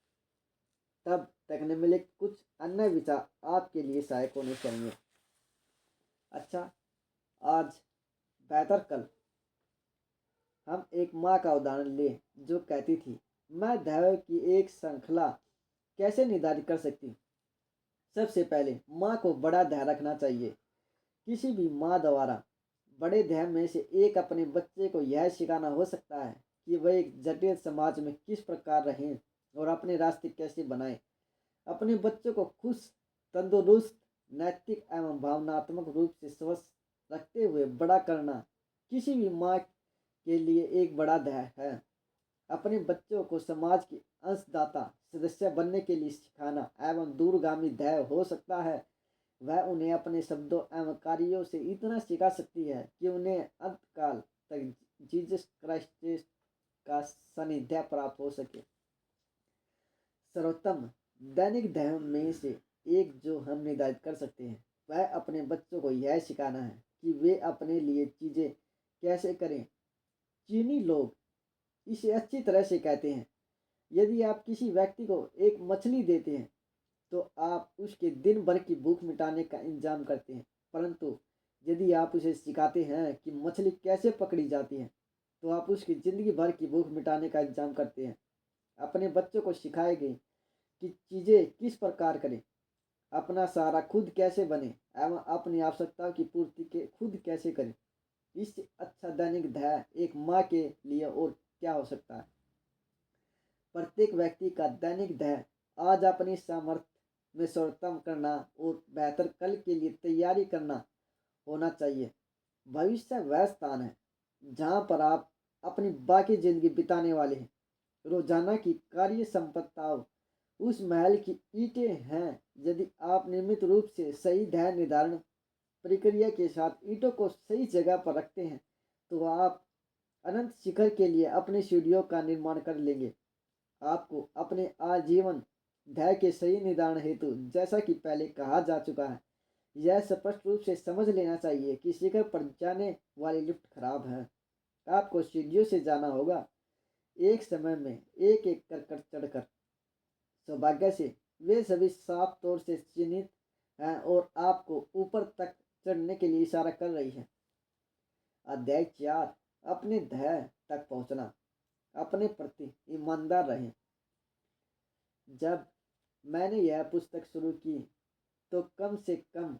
तब तक मिले कुछ अन्य विचार आपके लिए सहायक होने चाहिए। अच्छा, आज बेहतर कल। हम एक माँ का उदाहरण लें जो कहती थी, मैं ध्येय की एक श्रृंखला कैसे निर्धारित कर सकती हूँ। सबसे पहले माँ को बड़ा ध्यान रखना चाहिए। किसी भी माँ द्वारा बड़े ध्येय में से एक अपने बच्चे को यह सिखाना हो सकता है कि वह एक जटिल समाज में किस प्रकार रहें और अपने रास्ते कैसे बनाएं। अपने बच्चों को खुश, तंदुरुस्त, नैतिक एवं भावनात्मक रूप से स्वस्थ रखते हुए बड़ा करना किसी भी माँ के लिए एक बड़ा ध्येय है। अपने बच्चों को समाज की अंशदाता सदस्य बनने के लिए सिखाना एवं दूरगामी ध्येय हो सकता है। वह उन्हें अपने शब्दों एवं कार्यों से इतना सिखा सकती है कि उन्हें अंतकाल तक जीसस क्राइस्ट का सानिध्य प्राप्त हो सके। सर्वोत्तम दैनिक ध्येयों में से एक जो हम निर्धारित कर सकते हैं वह अपने बच्चों को यह सिखाना है कि वे अपने लिए चीज़ें कैसे करें। चीनी लोग इसे अच्छी तरह से कहते हैं, यदि आप किसी व्यक्ति को एक मछली देते हैं तो आप उसके दिन भर की भूख मिटाने का इंतजाम करते हैं, परंतु यदि आप उसे सिखाते हैं कि मछली कैसे पकड़ी जाती है तो आप उसकी ज़िंदगी भर की भूख मिटाने का इंतजाम करते हैं। अपने बच्चों को सिखाएंगे कि चीज़ें किस प्रकार करें, अपना सहारा खुद कैसे बने एवं अपनी आवश्यकताओं की पूर्ति के खुद कैसे करें। इससे अच्छा दैनिक ध्येय एक माँ के लिए और क्या हो सकता है। प्रत्येक व्यक्ति का दैनिक ध्येय आज अपनी सामर्थ्य में सर्वोत्तम करना और बेहतर कल के लिए तैयारी करना होना चाहिए। भविष्य वह स्थान है जहाँ पर आप अपनी बाकी जिंदगी बिताने वाले हैं। रोजाना की कार्य संपत्ताओं उस महल की ईंटें हैं। यदि आप नियमित रूप से सही ध्यान निर्धारण प्रक्रिया के साथ ईंटों को सही जगह पर रखते हैं तो आप अनंत शिखर के लिए अपनी सीढ़ियों का निर्माण कर लेंगे। आपको अपने आजीवन ध्येय के सही निर्धारण हेतु, जैसा कि पहले कहा जा चुका है, यह स्पष्ट रूप से समझ लेना चाहिए कि शिखर पर जाने वाली लिफ्ट खराब है। आपको सीढ़ियों से जाना होगा, एक समय में एक एक कर चढ़कर। सौभाग्य से वे सभी साफ तौर से चिन्हित हैं और आपको ऊपर तक चढ़ने के लिए इशारा कर रही है। अध्याय 4, अपने ध्येय तक पहुंचना। अपने प्रति ईमानदार रहें। जब मैंने यह पुस्तक शुरू की तो कम से कम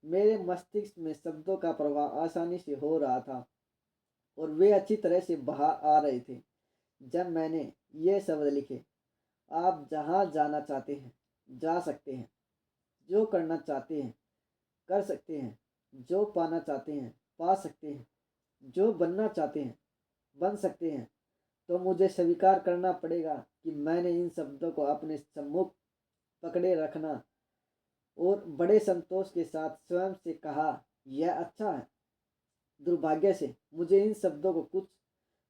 मेरे मस्तिष्क में शब्दों का प्रवाह आसानी से हो रहा था और वे अच्छी तरह से बाहर आ रहे थे। जब मैंने ये शब्द लिखे, आप जहाँ जाना चाहते हैं जा सकते हैं, जो करना चाहते हैं कर सकते हैं, जो पाना चाहते हैं पा सकते हैं, जो बनना चाहते हैं बन सकते हैं, तो मुझे स्वीकार करना पड़ेगा कि मैंने इन शब्दों को अपने सम्मुख पकड़े रखना और बड़े संतोष के साथ स्वयं से कहा, यह अच्छा है। दुर्भाग्य से मुझे इन शब्दों को कुछ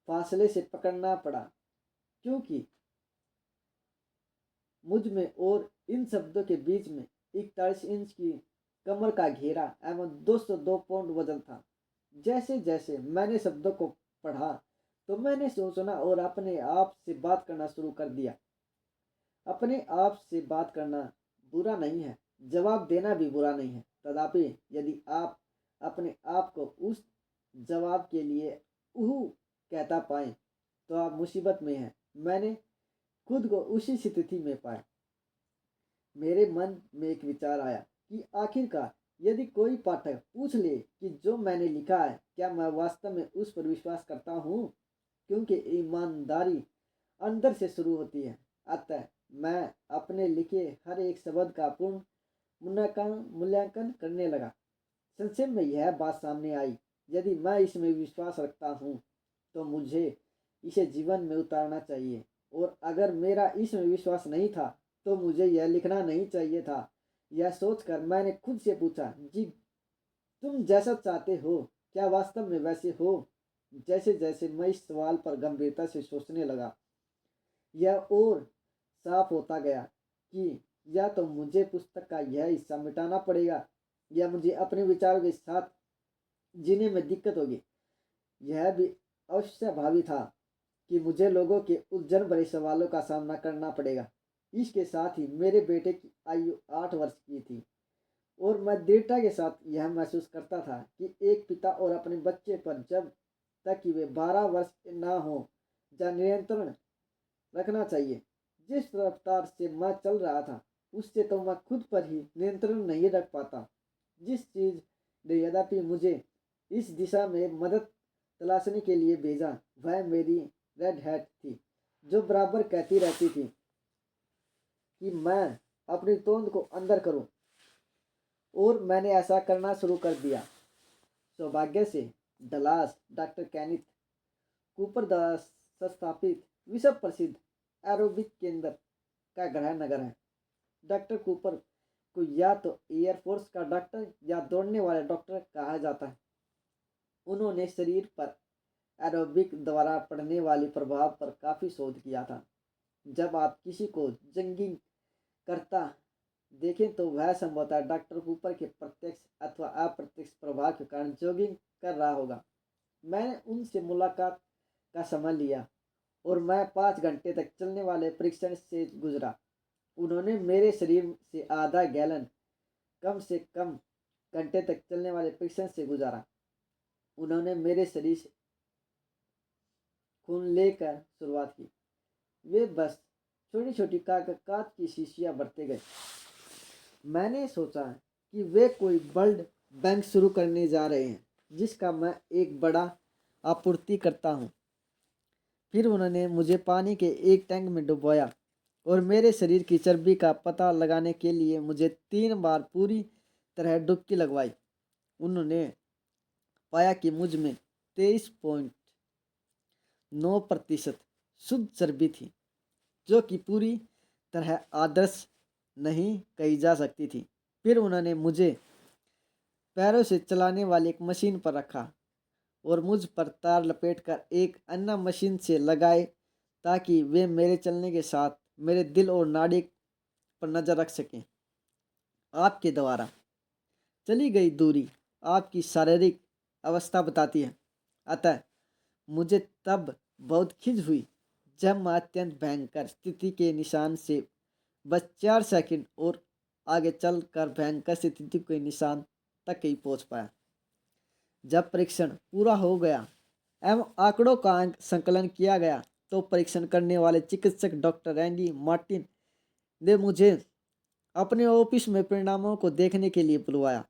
फासले से पकड़ना पड़ा, क्योंकि मुझ में और इन शब्दों के बीच में 41 इंच की कमर का घेरा एवं 202 पाउंड वजन था। जैसे जैसे मैंने शब्दों को पढ़ा तो मैंने सोचना और अपने आप से बात करना शुरू कर दिया। अपने आप से बात करना बुरा नहीं है, जवाब देना भी बुरा नहीं है। तथापि यदि आप अपने आप को उस जवाब के लिए उहू कहता पाए तो आप मुसीबत में हैं। मैंने खुद को उसी स्थिति में पाया। मेरे मन में एक विचार आया कि आखिरकार यदि कोई पाठक पूछ ले कि जो मैंने लिखा है क्या मैं वास्तव में उस पर विश्वास करता हूँ, क्योंकि ईमानदारी अंदर से शुरू होती है। अतः मैं अपने लिखे हर एक शब्द का पूर्ण मूल्यांकन करने लगा। संक्षेप में यह बात सामने आई, यदि मैं इसमें विश्वास रखता हूँ तो मुझे इसे जीवन में उतारना चाहिए, और अगर मेरा इसमें विश्वास नहीं था तो मुझे यह लिखना नहीं चाहिए था। यह सोचकर मैंने खुद से पूछा, जी तुम जैसा चाहते हो क्या वास्तव में वैसे हो? जैसे जैसे मैं इस सवाल पर गंभीरता से सोचने लगा, यह और साफ होता गया कि या तो मुझे पुस्तक का यह हिस्सा मिटाना पड़ेगा या मुझे अपने विचारों के साथ जीने में दिक्कत होगी। यह भी अवश्य भावी था कि मुझे लोगों के उलझन भरे सवालों का सामना करना पड़ेगा। इसके साथ ही मेरे बेटे की आयु 8 वर्ष की थी और मैं दृढ़ता के साथ यह महसूस करता था कि एक पिता और अपने बच्चे पर जब तक कि वे 12 वर्ष के ना हो जा नियंत्रण रखना चाहिए। जिस रफ्तार से मैं चल रहा था उससे तो मैं खुद पर ही नियंत्रण नहीं रख पाता। जिस चीज ने यद्यपि मुझे इस दिशा में मदद तलाशने के लिए भेजा वह मेरी रेड हैट थी, जो बराबर कहती रहती थी कि मैं अपनी तोंद को अंदर करूं, और मैंने ऐसा करना शुरू कर दिया। सौभाग्य से डलास डॉक्टर केनिथ कूपर द्वारा संस्थापित विश्व प्रसिद्ध एरोबिक केंद्र का गृह नगर है। डॉक्टर कूपर को या तो एयरफोर्स का डॉक्टर या दौड़ने वाले डॉक्टर कहा जाता है। उन्होंने शरीर पर एरोबिक द्वारा पड़ने वाले प्रभाव पर काफ़ी शोध किया था। जब आप किसी को जंगिंग करता देखें तो वह संभवतः डॉक्टर कूपर के प्रत्यक्ष अथवा अप्रत्यक्ष प्रभाव के कारण जॉगिंग कर रहा होगा। मैंने उनसे मुलाकात का समय लिया और मैं 5 घंटे तक चलने वाले परीक्षण से गुजरा। उन्होंने मेरे शरीर से आधा गैलन कम से कम घंटे तक चलने वाले परीक्षण से गुजारा। उन्होंने मेरे शरीर से खून लेकर शुरुआत की। वे बस छोटी छोटी कागज की शीशियाँ भरते गए। मैंने सोचा कि वे कोई ब्लड बैंक शुरू करने जा रहे हैं जिसका मैं एक बड़ा आपूर्ति करता हूँ। फिर उन्होंने मुझे पानी के एक टैंक में डुबोया और मेरे शरीर की चर्बी का पता लगाने के लिए मुझे 3 बार पूरी तरह डुबकी लगवाई। उन्होंने पाया कि मुझ में 23 पॉइंट 9% शुद्ध चर्बी थी, जो कि पूरी तरह आदर्श नहीं कही जा सकती थी। फिर उन्होंने मुझे पैरों से चलाने वाली एक मशीन पर रखा और मुझ पर तार लपेटकर एक अन्य मशीन से लगाए, ताकि वे मेरे चलने के साथ मेरे दिल और नाड़ी पर नजर रख सकें। आपके द्वारा चली गई दूरी आपकी शारीरिक अवस्था बताती है। अतः मुझे तब बहुत खिंच हुई जब मैं अत्यंत भयंकर स्थिति के निशान से बस 4 सेकंड और आगे चलकर भयंकर स्थिति के निशान तक ही पहुंच पाया। जब परीक्षण पूरा हो गया एवं आंकड़ों का संकलन किया गया, तो परीक्षण करने वाले चिकित्सक डॉक्टर रैंडी मार्टिन ने मुझे अपने ऑफिस में परिणामों को देखने के लिए बुलवाया।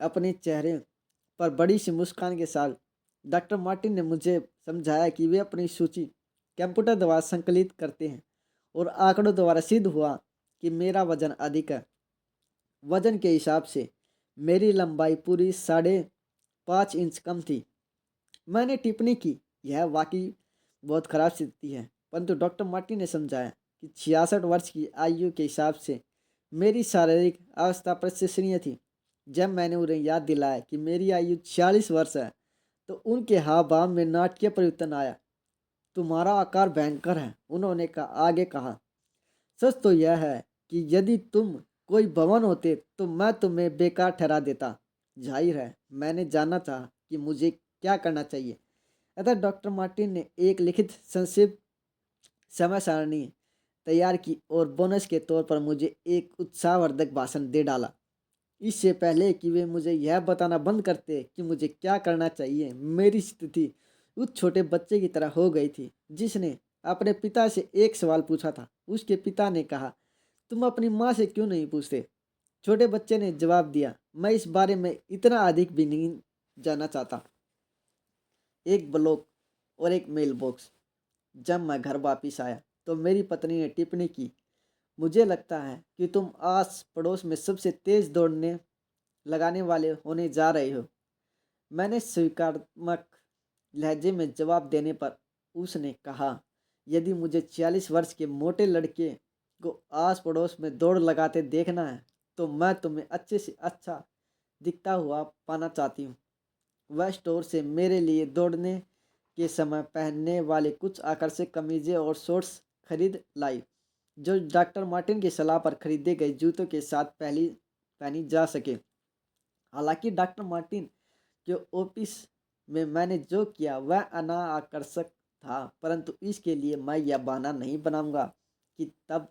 अपने चेहरे पर बड़ी सी मुस्कान के साथ डॉक्टर मार्टिन ने मुझे समझाया कि वे अपनी सूची कंप्यूटर द्वारा संकलित करते हैं और आंकड़ों द्वारा सिद्ध हुआ कि मेरा वजन अधिक है। वजन के हिसाब से मेरी लंबाई पूरी 5.5 इंच कम थी। मैंने टिप्पणी की, यह वाकई बहुत खराब स्थिति है, परंतु डॉक्टर मार्टिन ने समझाया कि 66 वर्ष की आयु के हिसाब से मेरी शारीरिक अवस्था प्रशंसनीय थी। जब मैंने उन्हें याद दिलाया कि मेरी आयु 46 वर्ष है, तो उनके हाव भाव में नाटकीय परिवर्तन आया। तुम्हारा आकार भयंकर है, उन्होंने आगे कहा। सच तो यह है कि यदि तुम कोई भवन होते तो मैं तुम्हें बेकार ठहरा देता। जाहिर है मैंने जानना चाहा कि मुझे क्या करना चाहिए। अतः डॉक्टर मार्टिन ने एक लिखित संक्षिप्त समय सारणी तैयार की और बोनस के तौर पर मुझे एक उत्साहवर्धक भाषण दे डाला। इससे पहले कि वे मुझे यह बताना बंद करते कि मुझे क्या करना चाहिए, मेरी स्थिति उस छोटे बच्चे की तरह हो गई थी जिसने अपने पिता से एक सवाल पूछा था। उसके पिता ने कहा, तुम अपनी माँ से क्यों नहीं पूछते? छोटे बच्चे ने जवाब दिया, मैं इस बारे में इतना अधिक भी नहीं जानना चाहता। एक ब्लॉक और एक मेल बॉक्स। जब मैं घर वापिस आया तो मेरी पत्नी ने टिप्पणी की, मुझे लगता है कि तुम आस पड़ोस में सबसे तेज दौड़ने लगाने वाले होने जा रहे हो। मैंने स्वीकारात्मक लहजे में जवाब देने पर उसने कहा, यदि मुझे 46 वर्ष के मोटे लड़के को आस पड़ोस में दौड़ लगाते देखना है तो मैं तुम्हें अच्छे से अच्छा दिखता हुआ पाना चाहती हूँ। वह स्टोर से मेरे लिए दौड़ने के समय पहनने वाले कुछ आकर्षक कमीजें और शॉर्ट्स खरीद लाई, जो डॉक्टर मार्टिन की सलाह पर खरीदे गए जूतों के साथ पहनी जा सके। हालांकि डॉक्टर मार्टिन के ऑफिस में मैंने जो किया वह अनाकर्षक था, परंतु इसके लिए मैं यह बहाना नहीं बनाऊंगा कि तब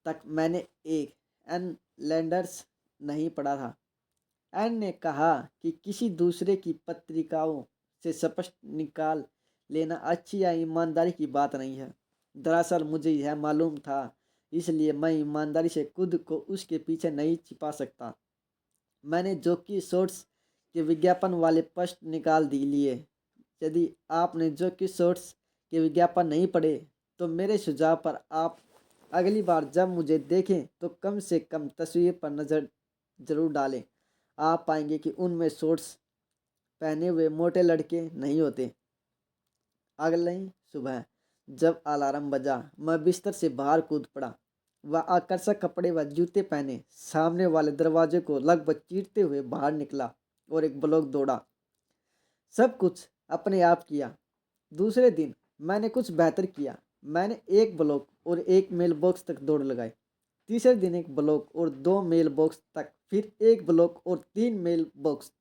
तक मैंने एक एन लैंडर्स नहीं पढ़ा था। एन ने कहा कि किसी दूसरे की पत्रिकाओं से स्पष्ट निकाल लेना अच्छी या ईमानदारी की बात नहीं है। दरअसल मुझे यह मालूम था, इसलिए मैं ईमानदारी से खुद को उसके पीछे नहीं छिपा सकता। मैंने जॉकी शॉर्ट्स के विज्ञापन वाले पृष्ठ निकाल लिए। यदि आपने जॉकी शॉर्ट्स के विज्ञापन नहीं पढ़े तो मेरे सुझाव पर आप अगली बार जब मुझे देखें तो कम से कम तस्वीर पर नज़र जरूर डालें। आप पाएंगे कि उनमें शॉर्ट्स पहने हुए मोटे लड़के नहीं होते। अगली सुबह जब अलार्म बजा, मैं बिस्तर से बाहर कूद पड़ा। वह आकर्षक कपड़े व जूते पहने सामने वाले दरवाजे को लगभग चीरते हुए बाहर निकला और एक ब्लॉक दौड़ा। सब कुछ अपने आप किया। दूसरे दिन मैंने कुछ बेहतर किया। मैंने एक ब्लॉक और एक मेल बॉक्स तक दौड़ लगाई। तीसरे दिन एक ब्लॉक और 2 मेल बॉक्स तक, फिर एक ब्लॉक और 3 मेल बॉक्स,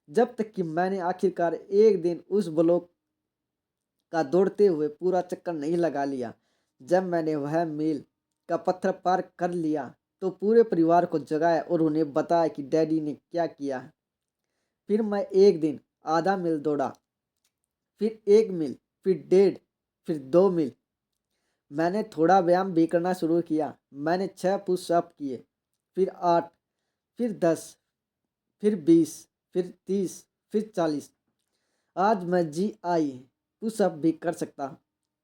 जब तक कि मैंने आखिरकार एक दिन उस ब्लॉक का दौड़ते हुए पूरा चक्कर नहीं लगा लिया। जब मैंने वह मील का पत्थर पार कर लिया तो पूरे परिवार को जगाया और उन्हें बताया कि डैडी ने क्या किया है। फिर मैं एक दिन आधा मील दौड़ा, फिर 1 मील, फिर 1.5, फिर 2 मील। मैंने थोड़ा व्यायाम भी करना शुरू किया। मैंने 6 पुशअप किए, फिर 8, फिर 10, फिर 20, फिर 30, फिर 40। आज मैं GI पुशअप भी कर सकता हूँ,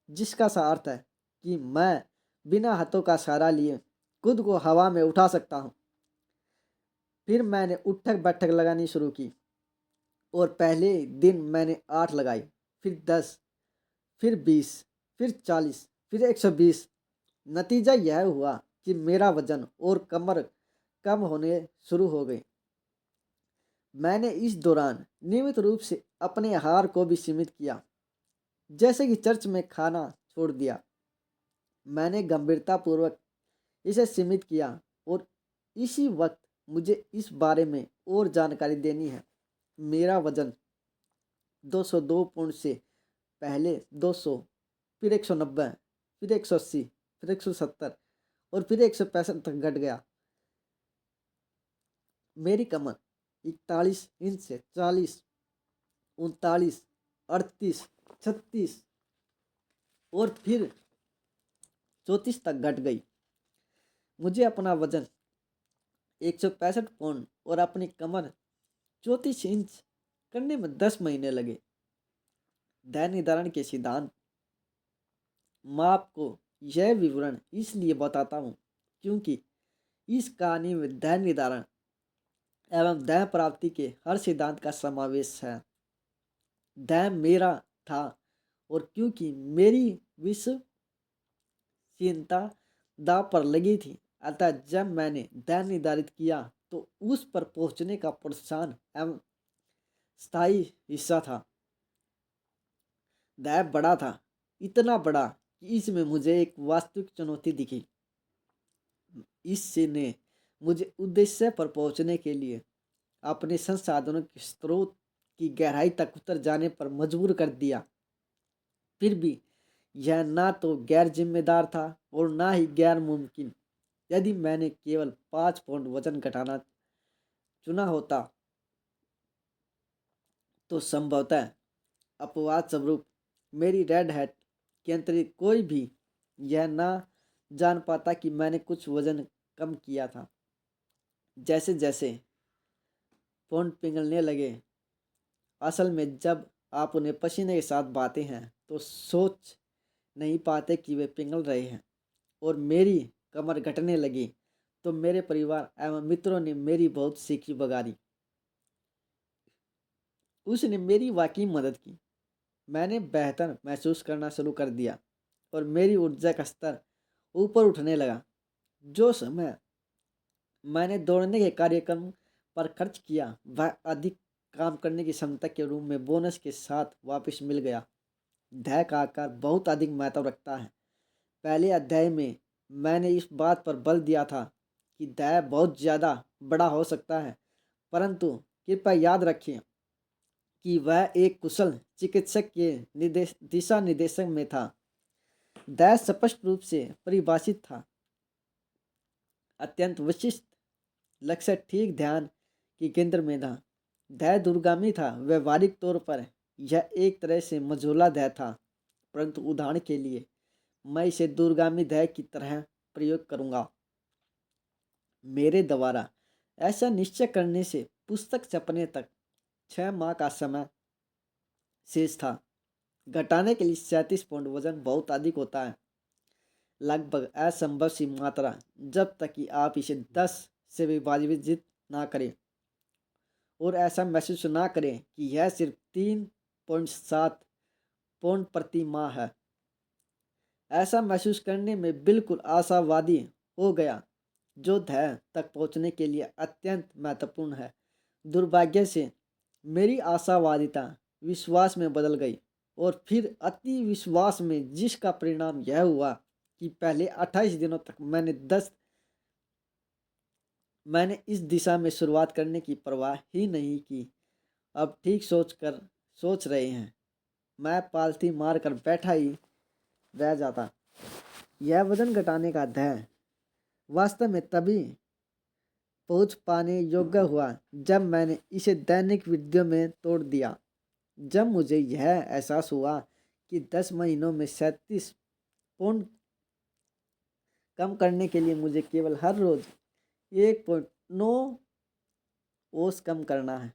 जिसका सा अर्थ है कि मैं बिना हाथों का सहारा लिए खुद को हवा में उठा सकता हूँ। फिर मैंने उठक बैठक लगानी शुरू की और पहले दिन मैंने 8 लगाई, फिर 10, फिर 20, फिर 40, फिर 120। नतीजा यह हुआ कि मेरा वजन और कमर कम होने शुरू हो गई। मैंने इस दौरान नियमित रूप से अपने आहार को भी सीमित किया, जैसे कि चर्च में खाना छोड़ दिया। मैंने गंभीरतापूर्वक इसे सीमित किया और इसी वक्त मुझे इस बारे में और जानकारी देनी है। मेरा वजन 202 पौंड से पहले 200, फिर 190, फिर 180, फिर 170 और फिर 165 तक घट गया। मेरी कमर 41 इंच से 40, 39, 38, 36 और फिर 34 तक घट गई। मुझे अपना वजन 165 पौंड और अपनी कमर 34 इंच करने में 10 महीने लगे। दैय निर्धारण के सिद्धांत। मैं आपको यह विवरण इसलिए बताता हूँ क्योंकि इस कहानी में दैय निर्धारण एवं दैय प्राप्ति के हर सिद्धांत का समावेश है। दैय मेरा था और क्योंकि मेरी विश्वसनीयता दांव पर लगी थी, अतः जब मैंने दैय निर्धारित किया तो उस पर पहुंचने का प्रोत्साहन एवं स्थायी हिस्सा था। दैय बड़ा था, इतना बड़ा कि इसमें मुझे एक वास्तविक चुनौती दिखी। इसने मुझे उद्देश्य पर पहुंचने के लिए अपने संसाधनों के स्रोत की गहराई तक उतर जाने पर मजबूर कर दिया। फिर भी यह ना तो गैर जिम्मेदार था और ना ही गैर मुमकिन। यदि मैंने केवल 5 पौंड वजन घटाना चुना होता तो संभवतः अपवाद स्वरूप मेरी रेड हैट के अंतरिक्ष कोई भी यह ना जान पाता कि मैंने कुछ वजन कम किया था। जैसे जैसे पौंड पिघलने लगे, असल में जब आप उन्हें पसीने के साथ बहाते हैं तो सोच नहीं पाते कि वे पिघल रहे हैं, और मेरी कमर घटने लगी तो मेरे परिवार एवं मित्रों ने मेरी बहुत सीखी बगारी। उसने मेरी वाकई मदद की। मैंने बेहतर महसूस करना शुरू कर दिया और मेरी ऊर्जा का स्तर ऊपर उठने लगा। जो समय मैंने दौड़ने के कार्यक्रम पर खर्च किया वह अधिक काम करने की क्षमता के रूप में बोनस के साथ वापस मिल गया। ध्येय का आकार बहुत अधिक महत्व रखता है। पहले अध्याय में मैंने इस बात पर बल दिया था कि ध्येय बहुत ज़्यादा बड़ा हो सकता है, परंतु कृपया याद रखें कि वह एक कुशल चिकित्सक के दिशा निर्देशन में था। ध्येय स्पष्ट रूप से परिभाषित था, अत्यंत विशिष्ट लक्ष्य ठीक ध्यान के केंद्र में था। ध्येय दूरगामी था। व्यवहारिक तौर पर यह एक तरह से मझोला ध्येय था, परंतु उदाहरण के लिए मैं इसे दूरगामी ध्येय की तरह प्रयोग करूंगा। मेरे द्वारा ऐसा निश्चय करने से पुस्तक छपने तक 6 माह का समय शेष था। घटाने के लिए 37 पौंड वजन बहुत अधिक होता है, लगभग असंभव सी मात्रा, जब तक कि आप इसे 10 से विभाजित ना करें और ऐसा महसूस ना करें कि यह सिर्फ 3.7 पौंड प्रति माह है। ऐसा महसूस करने में बिल्कुल आशावादी हो गया, जो ध्येय तक पहुंचने के लिए अत्यंत महत्वपूर्ण है। दुर्भाग्य से मेरी आशावादिता विश्वास में बदल गई और फिर अति विश्वास में, जिसका परिणाम यह हुआ कि पहले 28 दिनों तक मैंने इस दिशा में शुरुआत करने की परवाह ही नहीं की। अब ठीक सोच रहे हैं, मैं पालथी मार कर बैठा ही रह जाता। यह वजन घटाने का ध्येय वास्तव में तभी पहुंच पाने योग्य हुआ जब मैंने इसे दैनिक विधियों में तोड़ दिया। जब मुझे यह एहसास हुआ कि 10 महीनों में 37 पौंड कम करने के लिए मुझे केवल हर रोज 1.9 ओस कम करना है,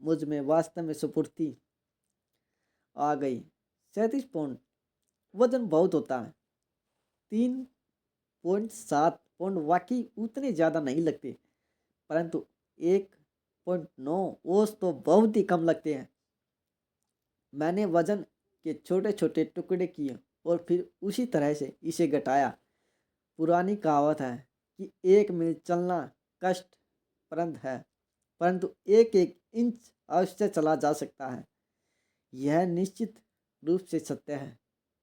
मुझ में वास्तव में स्फूर्ति आ गई। 37 पौंड वजन बहुत होता है। 3.7 पौंड वाकई उतने ज़्यादा नहीं लगते, परंतु 1.9 ओस तो बहुत ही कम लगते हैं। मैंने वजन के छोटे छोटे टुकड़े किए और फिर उसी तरह से इसे घटाया। पुरानी कहावत है कि एक मील चलना कष्टप्रद है, परंतु एक एक इंच अवश्य चला जा सकता है। यह निश्चित रूप से सत्य है।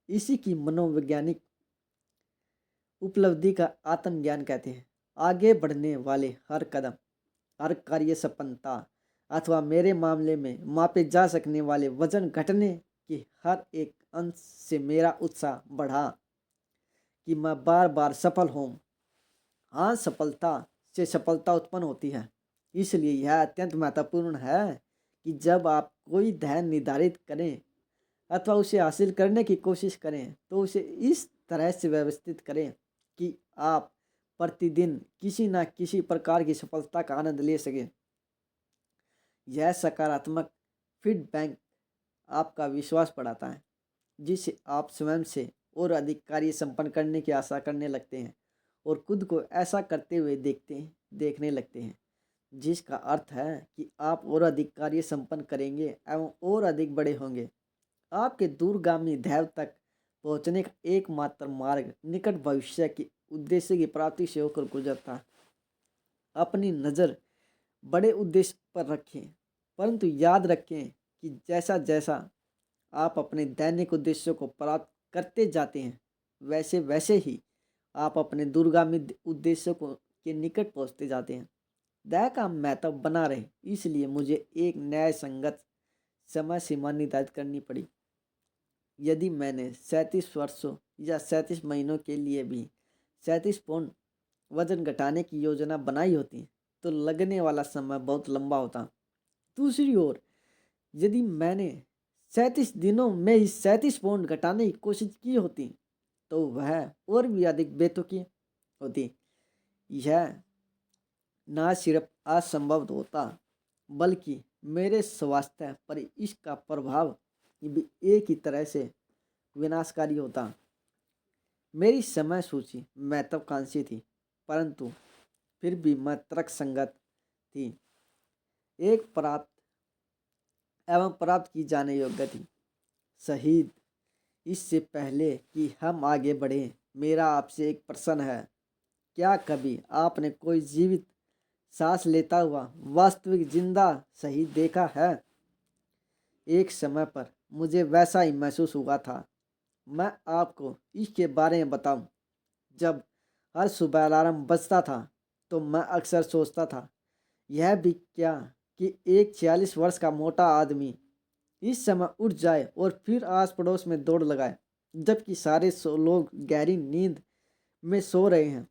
इसी की मनोवैज्ञानिक उपलब्धि का आत्मज्ञान कहते हैं। आगे बढ़ने वाले हर कदम, हर कार्य सफलता अथवा मेरे मामले में मापे जा सकने वाले वजन घटने के हर एक अंश से मेरा उत्साह बढ़ा कि मैं बार बार सफल हूँ। हाँ, सफलता से सफलता उत्पन्न होती है। इसलिए यह अत्यंत महत्वपूर्ण है कि जब आप कोई ध्येय निर्धारित करें अथवा उसे हासिल करने की कोशिश करें तो उसे इस तरह से व्यवस्थित करें कि आप प्रतिदिन किसी न किसी प्रकार की सफलता का आनंद ले सकें। यह सकारात्मक फीडबैक आपका विश्वास बढ़ाता है, जिससे आप स्वयं से और अधिक कार्य संपन्न करने की आशा करने लगते हैं और खुद को ऐसा करते हुए देखने लगते हैं, जिसका अर्थ है कि आप और अधिक कार्य संपन्न करेंगे एवं और अधिक बड़े होंगे। आपके दूरगामी ध्येय तक पहुंचने का एकमात्र मार्ग निकट भविष्य के उद्देश्य की प्राप्ति से होकर गुजरता है। अपनी नज़र बड़े उद्देश्य पर रखें, परंतु याद रखें कि जैसा जैसा आप अपने दैनिक उद्देश्यों को प्राप्त करते जाते हैं वैसे वैसे ही आप अपने दूरगामी उद्देश्यों को के निकट पहुंचते जाते हैं। ध्येय का महत्व बना रहे, इसलिए मुझे एक न्याय संगत समय सीमा निर्धारित करनी पड़ी। यदि मैंने 37 वर्षों या 37 महीनों के लिए भी 37 पौंड वजन घटाने की योजना बनाई होती तो लगने वाला समय बहुत लंबा होता। दूसरी ओर यदि मैंने 37 दिनों में ही 37 पौंड घटाने की कोशिश की होती तो वह और भी अधिक बेतुकी होती। यह न सिर्फ असंभव होता बल्कि मेरे स्वास्थ्य पर इसका प्रभाव भी एक ही तरह से विनाशकारी होता। मेरी समय सूची महत्वाकांक्षी थी, परंतु फिर भी मैं तर्कसंगत थी, एक प्राप्त की जाने योग्य थी। शहीद, इससे पहले कि हम आगे बढ़ें, मेरा आपसे एक प्रश्न है। क्या कभी आपने कोई जीवित सांस लेता हुआ वास्तविक जिंदा शहीद देखा है? एक समय पर मुझे वैसा ही महसूस हुआ था। मैं आपको इसके बारे में बताऊं, जब हर सुबह अलार्म बजता था तो मैं अक्सर सोचता था, यह भी क्या कि एक 46 वर्ष का मोटा आदमी इस समय उठ जाए और फिर आस पड़ोस में दौड़ लगाए, जबकि सारे लोग गहरी नींद में सो रहे हैं।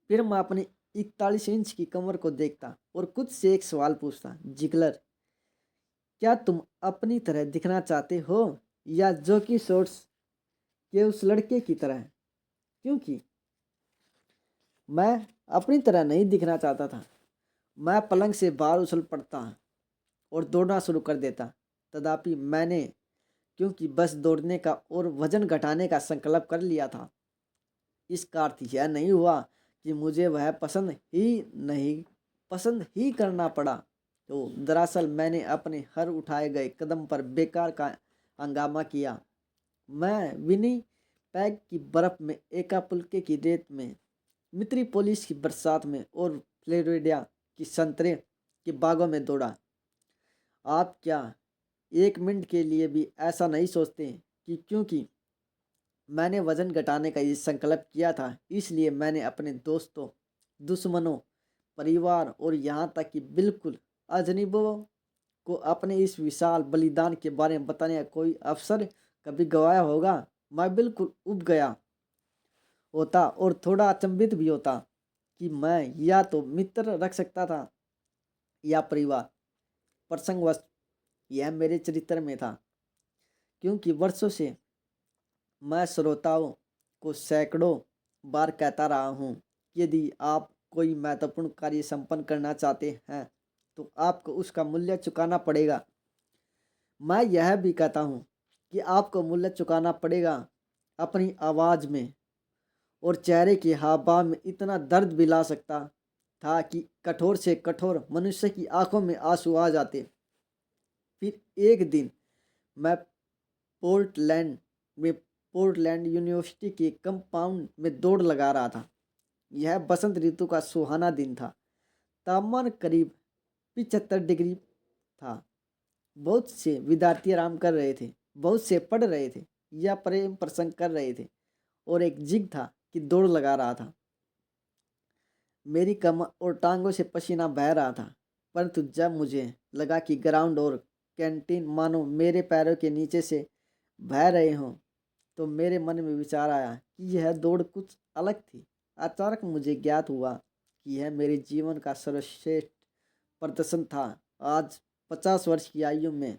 फिर मैं अपनी 41 इंच की कमर को देखता और खुद से एक सवाल पूछता, जिगलर, क्या तुम अपनी तरह दिखना चाहते हो या जॉकी शॉर्ट्स के उस लड़के की तरह? क्योंकि मैं अपनी तरह नहीं दिखना चाहता था। मैं पलंग से बाहर उछल पड़ता और दौड़ना शुरू कर देता। तथापि मैंने क्योंकि बस दौड़ने का और वजन घटाने का संकल्प कर लिया था, इसका अर्थ यह नहीं हुआ कि मुझे वह पसंद ही करना पड़ा। तो दरअसल मैंने अपने हर उठाए गए कदम पर बेकार का हंगामा किया। मैं विनिपेग की बर्फ में, एकापुल्के की रेत में, मित्रीपोलिस की बरसात में और फ्लोरिडा की संतरे के बागों में दौड़ा। आप क्या एक मिनट के लिए भी ऐसा नहीं सोचते कि क्योंकि मैंने वजन घटाने का ये संकल्प किया था, इसलिए मैंने अपने दोस्तों, दुश्मनों, परिवार और यहाँ तक कि बिल्कुल अजनबियों को अपने इस विशाल बलिदान के बारे में बताने का कोई अवसर कभी गंवाया होगा? मैं बिल्कुल उब गया होता और थोड़ा अचंभित भी होता कि मैं या तो मित्र रख सकता था या परिवार। प्रसंगवश यह मेरे चरित्र में था, क्योंकि वर्षों से मैं श्रोताओं को सैकड़ों बार कहता रहा हूँ, यदि आप कोई महत्वपूर्ण कार्य संपन्न करना चाहते हैं तो आपको उसका मूल्य चुकाना पड़ेगा। मैं यह भी कहता हूँ कि आपको मूल्य चुकाना पड़ेगा। अपनी आवाज़ में और चेहरे के हाव भाव में इतना दर्द भी ला सकता था कि कठोर से कठोर मनुष्य की आंखों में आंसू आ जाते। फिर एक दिन मैं पोर्टलैंड में पोर्टलैंड यूनिवर्सिटी के कंपाउंड में दौड़ लगा रहा था। यह बसंत ऋतु का सुहाना दिन था। तापमान करीब 75 डिग्री था। बहुत से विद्यार्थी आराम कर रहे थे, बहुत से पढ़ रहे थे या प्रेम प्रसंग कर रहे थे, और एक जिग था कि दौड़ लगा रहा था। मेरी कमर और टांगों से पसीना बह रहा था, परंतु जब मुझे लगा कि ग्राउंड और कैंटीन मानो मेरे पैरों के नीचे से बह रहे हों, तो मेरे मन में विचार आया कि यह दौड़ कुछ अलग थी। अचानक मुझे ज्ञात हुआ कि यह मेरे जीवन का सर्वश्रेष्ठ प्रदर्शन था। आज 50 वर्ष की आयु में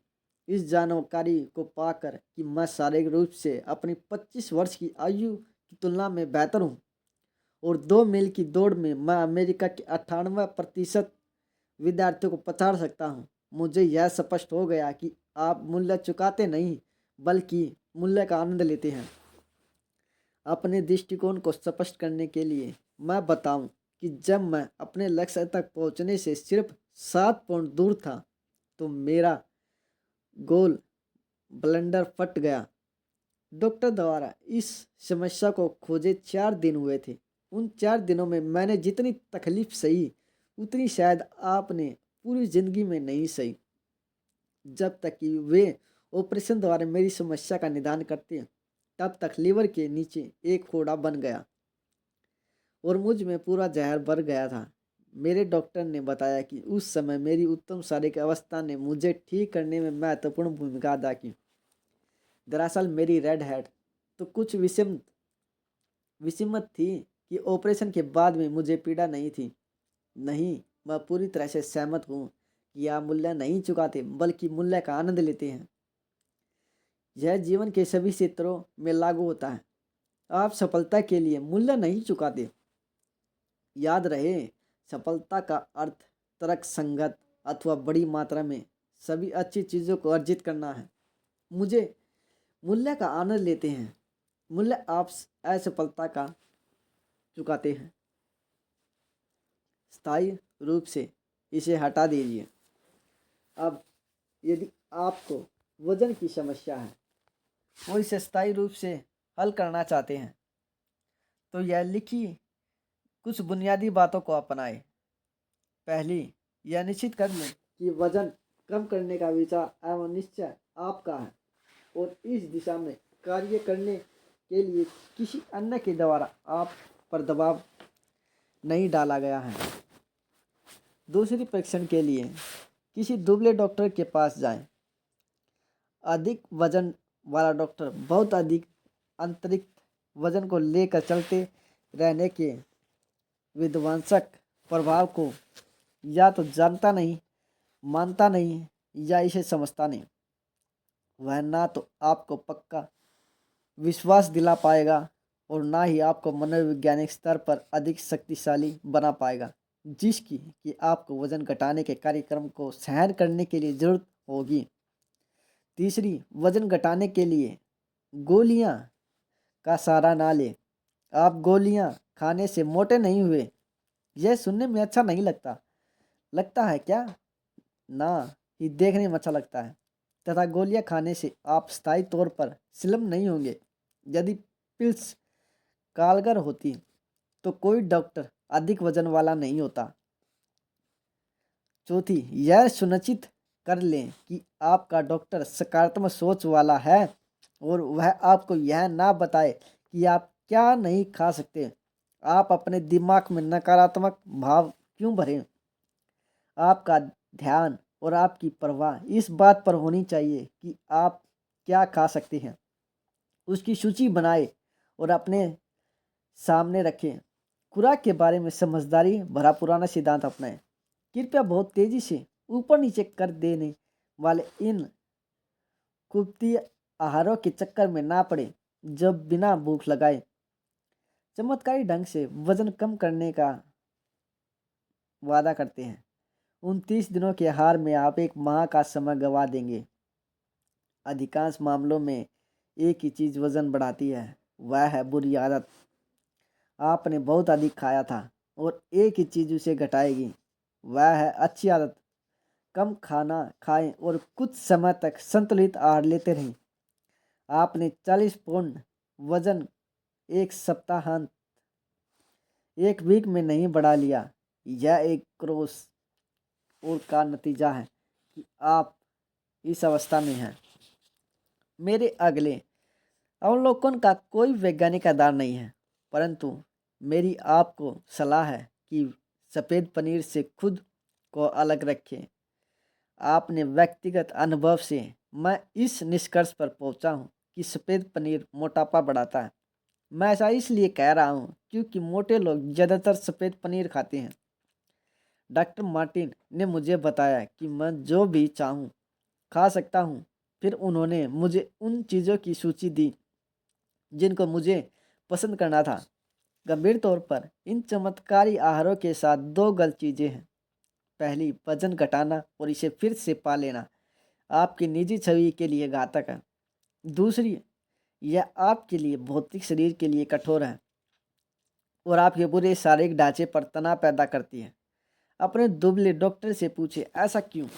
इस जानकारी को पाकर कि मैं शारीरिक रूप से अपनी 25 वर्ष की आयु की तुलना में बेहतर हूँ और 2 मील की दौड़ में मैं अमेरिका के 98% विद्यार्थियों को पछाड़ सकता हूँ, मुझे यह स्पष्ट हो गया कि आप मूल्य चुकाते नहीं बल्कि मूल्य का आनंद लेते हैं। अपने दृष्टिकोण को स्पष्ट करने के लिए मैं बताऊं कि जब मैं अपने लक्ष्य तक पहुंचने से सिर्फ 7 पॉइंट दूर था तो मेरा गोल ब्लंडर फट गया। डॉक्टर द्वारा इस समस्या को खोजे 4 दिन हुए थे। उन 4 दिनों में मैंने जितनी तकलीफ सही उतनी शायद आपने पूरी जिंदगी में नहीं सही, जब तक कि वे ऑपरेशन द्वारा मेरी समस्या का निदान करते तब तक लीवर के नीचे एक फोड़ा बन गया और मुझ में पूरा जहर भर गया था। मेरे डॉक्टर ने बताया कि उस समय मेरी उत्तम शारीरिक अवस्था ने मुझे ठीक करने में महत्वपूर्ण भूमिका अदा की। दरअसल मेरी रेड हेड तो कुछ विषमत थी कि ऑपरेशन के बाद में मुझे पीड़ा नहीं थी। नहीं, मैं पूरी तरह से सहमत हूँ कि आप मूल्य नहीं चुकाते बल्कि मूल्य का आनंद लेते हैं। यह जीवन के सभी क्षेत्रों में लागू होता है। आप सफलता के लिए मूल्य नहीं चुकाते। याद रहे, सफलता का अर्थ तर्क संगत अथवा बड़ी मात्रा में सभी अच्छी चीज़ों को अर्जित करना है। मुझे मूल्य का आनंद लेते हैं। मूल्य आप असफलता का चुकाते हैं। स्थायी रूप से इसे हटा दीजिए। अब यदि आपको वजन की समस्या है और इसे स्थायी रूप से हल करना चाहते हैं तो यह लिखी कुछ बुनियादी बातों को अपनाएं। पहली, यह निश्चित कर लें कि वजन कम करने का विचार एवं निश्चय आपका है और इस दिशा में कार्य करने के लिए किसी अन्य के द्वारा आप पर दबाव नहीं डाला गया है। दूसरी, परीक्षण के लिए किसी दुबले डॉक्टर के पास जाएं। अधिक वजन वाला डॉक्टर बहुत अधिक अतिरिक्त वजन को लेकर चलते रहने के विध्वंसक प्रभाव को या तो जानता नहीं, मानता नहीं या इसे समझता नहीं। वह ना तो आपको पक्का विश्वास दिला पाएगा और ना ही आपको मनोवैज्ञानिक स्तर पर अधिक शक्तिशाली बना पाएगा जिसकी कि आपको वजन घटाने के कार्यक्रम को सहन करने के लिए जरूरत होगी। तीसरी, वजन घटाने के लिए गोलियां का सहारा ना ले। आप गोलियां खाने से मोटे नहीं हुए, यह सुनने में अच्छा नहीं लगता है क्या? ना ही देखने में अच्छा लगता है। तथा गोलियां खाने से आप स्थायी तौर पर स्लिम नहीं होंगे। यदि पिल्स कारगर होती तो कोई डॉक्टर अधिक वजन वाला नहीं होता। चौथी, यह सुनिश्चित कर लें कि आपका डॉक्टर सकारात्मक सोच वाला है और वह आपको यह ना बताए कि आप क्या नहीं खा सकते। आप अपने दिमाग में नकारात्मक भाव क्यों भरें? आपका ध्यान और आपकी परवाह इस बात पर होनी चाहिए कि आप क्या खा सकते हैं। उसकी सूची बनाए और अपने सामने रखें। खुराक के बारे में समझदारी भरा पुराना सिद्धांत अपनाएं। कृपया बहुत तेजी से ऊपर नीचे कर देने वाले इन कुत्ती आहारों के चक्कर में ना पड़े जब बिना भूख लगाए चमत्कारी ढंग से वजन कम करने का वादा करते हैं। 29 दिनों के आहार में आप एक माह का समय गंवा देंगे। अधिकांश मामलों में एक ही चीज़ वजन बढ़ाती है, वह है बुरी आदत। आपने बहुत अधिक खाया था और एक ही चीज़ उसे घटाएगी, वह है अच्छी आदत। कम खाना खाएं और कुछ समय तक संतुलित आहार लेते रहें। आपने 40 पाउंड वजन एक सप्ताहांत एक वीक में नहीं बढ़ा लिया। यह एक क्रॉस और का नतीजा है कि आप इस अवस्था में हैं। मेरे अगले अवलोकन का कोई वैज्ञानिक आधार नहीं है, परंतु मेरी आपको सलाह है कि सफ़ेद पनीर से खुद को अलग रखें। आपने व्यक्तिगत अनुभव से मैं इस निष्कर्ष पर पहुंचा हूं कि सफ़ेद पनीर मोटापा बढ़ाता है। मैं ऐसा इसलिए कह रहा हूं क्योंकि मोटे लोग ज़्यादातर सफ़ेद पनीर खाते हैं। डॉक्टर मार्टिन ने मुझे बताया कि मैं जो भी चाहूं खा सकता हूं। फिर उन्होंने मुझे उन चीज़ों की सूची दी जिनको मुझे पसंद करना था। गंभीर तौर पर इन चमत्कारी आहारों के साथ दो गलत चीज़ें हैं। पहली, वजन घटाना और इसे फिर से पा लेना आपकी निजी छवि के लिए घातक है। दूसरी, यह आपके लिए भौतिक शरीर के लिए कठोर है और आपके पूरे शारीरिक ढांचे पर तनाव पैदा करती है। अपने दुबले डॉक्टर से पूछे ऐसा क्यों।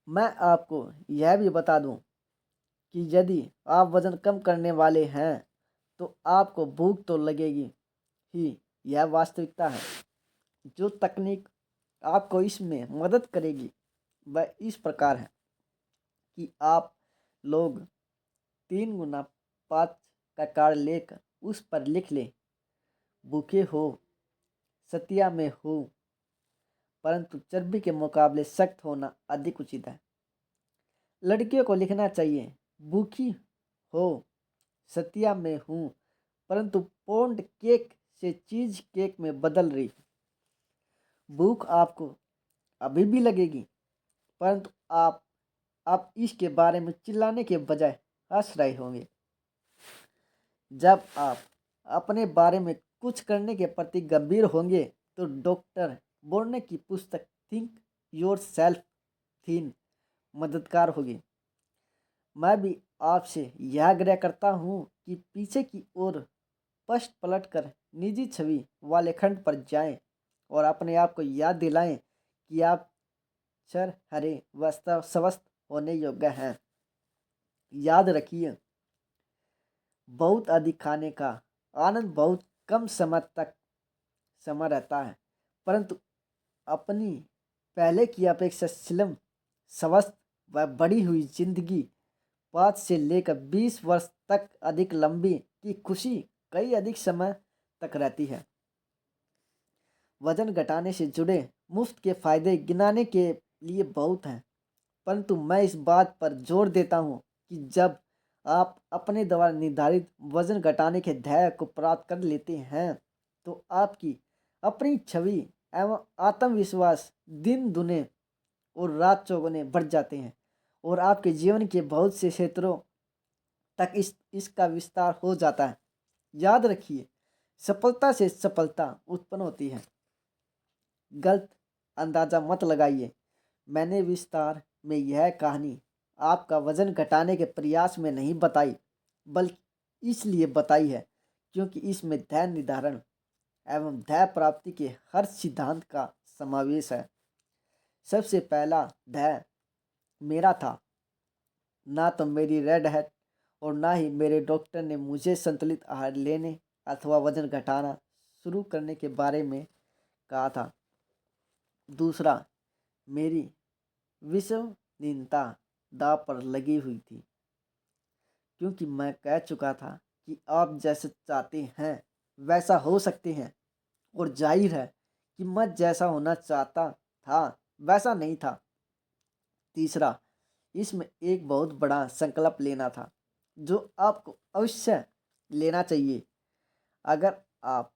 मैं आपको यह भी बता दूं कि यदि आप वजन कम करने वाले हैं तो आपको भूख तो लगेगी ही। यह वास्तविकता है। जो तकनीक आपको इसमें मदद करेगी वह इस प्रकार है कि आप लोग 3 गुना 5 का कार्ड लेकर उस पर लिख लें, भूखे हो, सतिया में हो, परंतु चर्बी के मुकाबले सख्त होना अधिक उचित है। लड़कियों को लिखना चाहिए, भूखी हो, सतिया में हूँ, परंतु पौंड केक से चीज केक में बदल रही। भूख आपको अभी भी लगेगी, परंतु आप इसके बारे में चिल्लाने के बजाय हंस रहे होंगे। जब आप अपने बारे में कुछ करने के प्रति गंभीर होंगे तो डॉक्टर बोर्ने की पुस्तक थिंक योर सेल्फ थिन मददगार होगी। मैं भी आपसे यह आग्रह करता हूँ कि पीछे की ओर पश्च पलट कर निजी छवि वाले खंड पर जाएं और अपने आप को याद दिलाएं कि आप चर हरे वास्तव स्वस्थ होने योग्य हैं। याद रखिए, बहुत अधिक खाने का आनंद बहुत कम समय तक समय रहता है, परंतु अपनी पहले की अपेक्षा स्लिम, स्वस्थ व बढ़ी हुई जिंदगी 5 से लेकर 20 वर्ष तक अधिक लंबी की खुशी कई अधिक समय तक रहती है। वजन घटाने से जुड़े मुफ्त के फायदे गिनाने के लिए बहुत हैं, परंतु मैं इस बात पर जोर देता हूँ कि जब आप अपने द्वारा निर्धारित वजन घटाने के ध्येय को प्राप्त कर लेते हैं तो आपकी अपनी छवि एवं आत्मविश्वास दिन दुने और रात चौगुने बढ़ जाते हैं और आपके जीवन के बहुत से क्षेत्रों तक इसका विस्तार हो जाता है। याद रखिए, सफलता से सफलता उत्पन्न होती है। गलत अंदाजा मत लगाइए। मैंने विस्तार में यह कहानी आपका वजन घटाने के प्रयास में नहीं बताई, बल्कि इसलिए बताई है क्योंकि इसमें ध्येय निर्धारण एवं ध्येय प्राप्ति के हर सिद्धांत का समावेश है। सबसे पहला ध्येय मेरा था, ना तो मेरी रेड हैट और ना ही मेरे डॉक्टर ने मुझे संतुलित आहार लेने अथवा वजन घटाना शुरू करने के बारे में कहा था। दूसरा, मेरी विश्वसनीयता दांव पर लगी हुई थी, क्योंकि मैं कह चुका था कि आप जैसे चाहते हैं वैसा हो सकते हैं, और जाहिर है कि मैं जैसा होना चाहता था वैसा नहीं था। तीसरा, इसमें एक बहुत बड़ा संकल्प लेना था जो आपको अवश्य लेना चाहिए अगर आप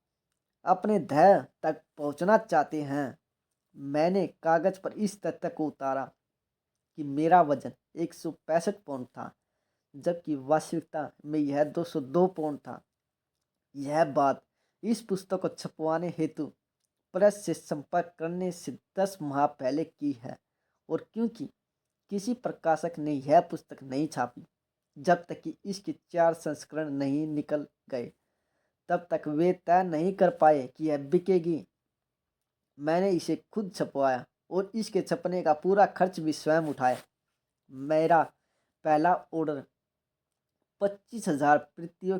अपने ध्येय तक पहुंचना चाहते हैं। मैंने कागज पर इस तथ्य को उतारा कि मेरा वजन 165 पाउंड था, जबकि वास्तविकता में यह 202 पाउंड था। यह बात इस पुस्तक को छपवाने हेतु प्रेस से संपर्क करने से 10 माह पहले की है, और क्योंकि किसी प्रकाशक ने यह पुस्तक नहीं छापी जब तक कि इसके 4 संस्करण नहीं निकल गए, तब तक वे तय नहीं कर पाए कि यह बिकेगी। मैंने इसे खुद छपवाया और इसके छपने का पूरा खर्च भी स्वयं उठाया। मेरा पहला ऑर्डर 25,000 पृथ्वियों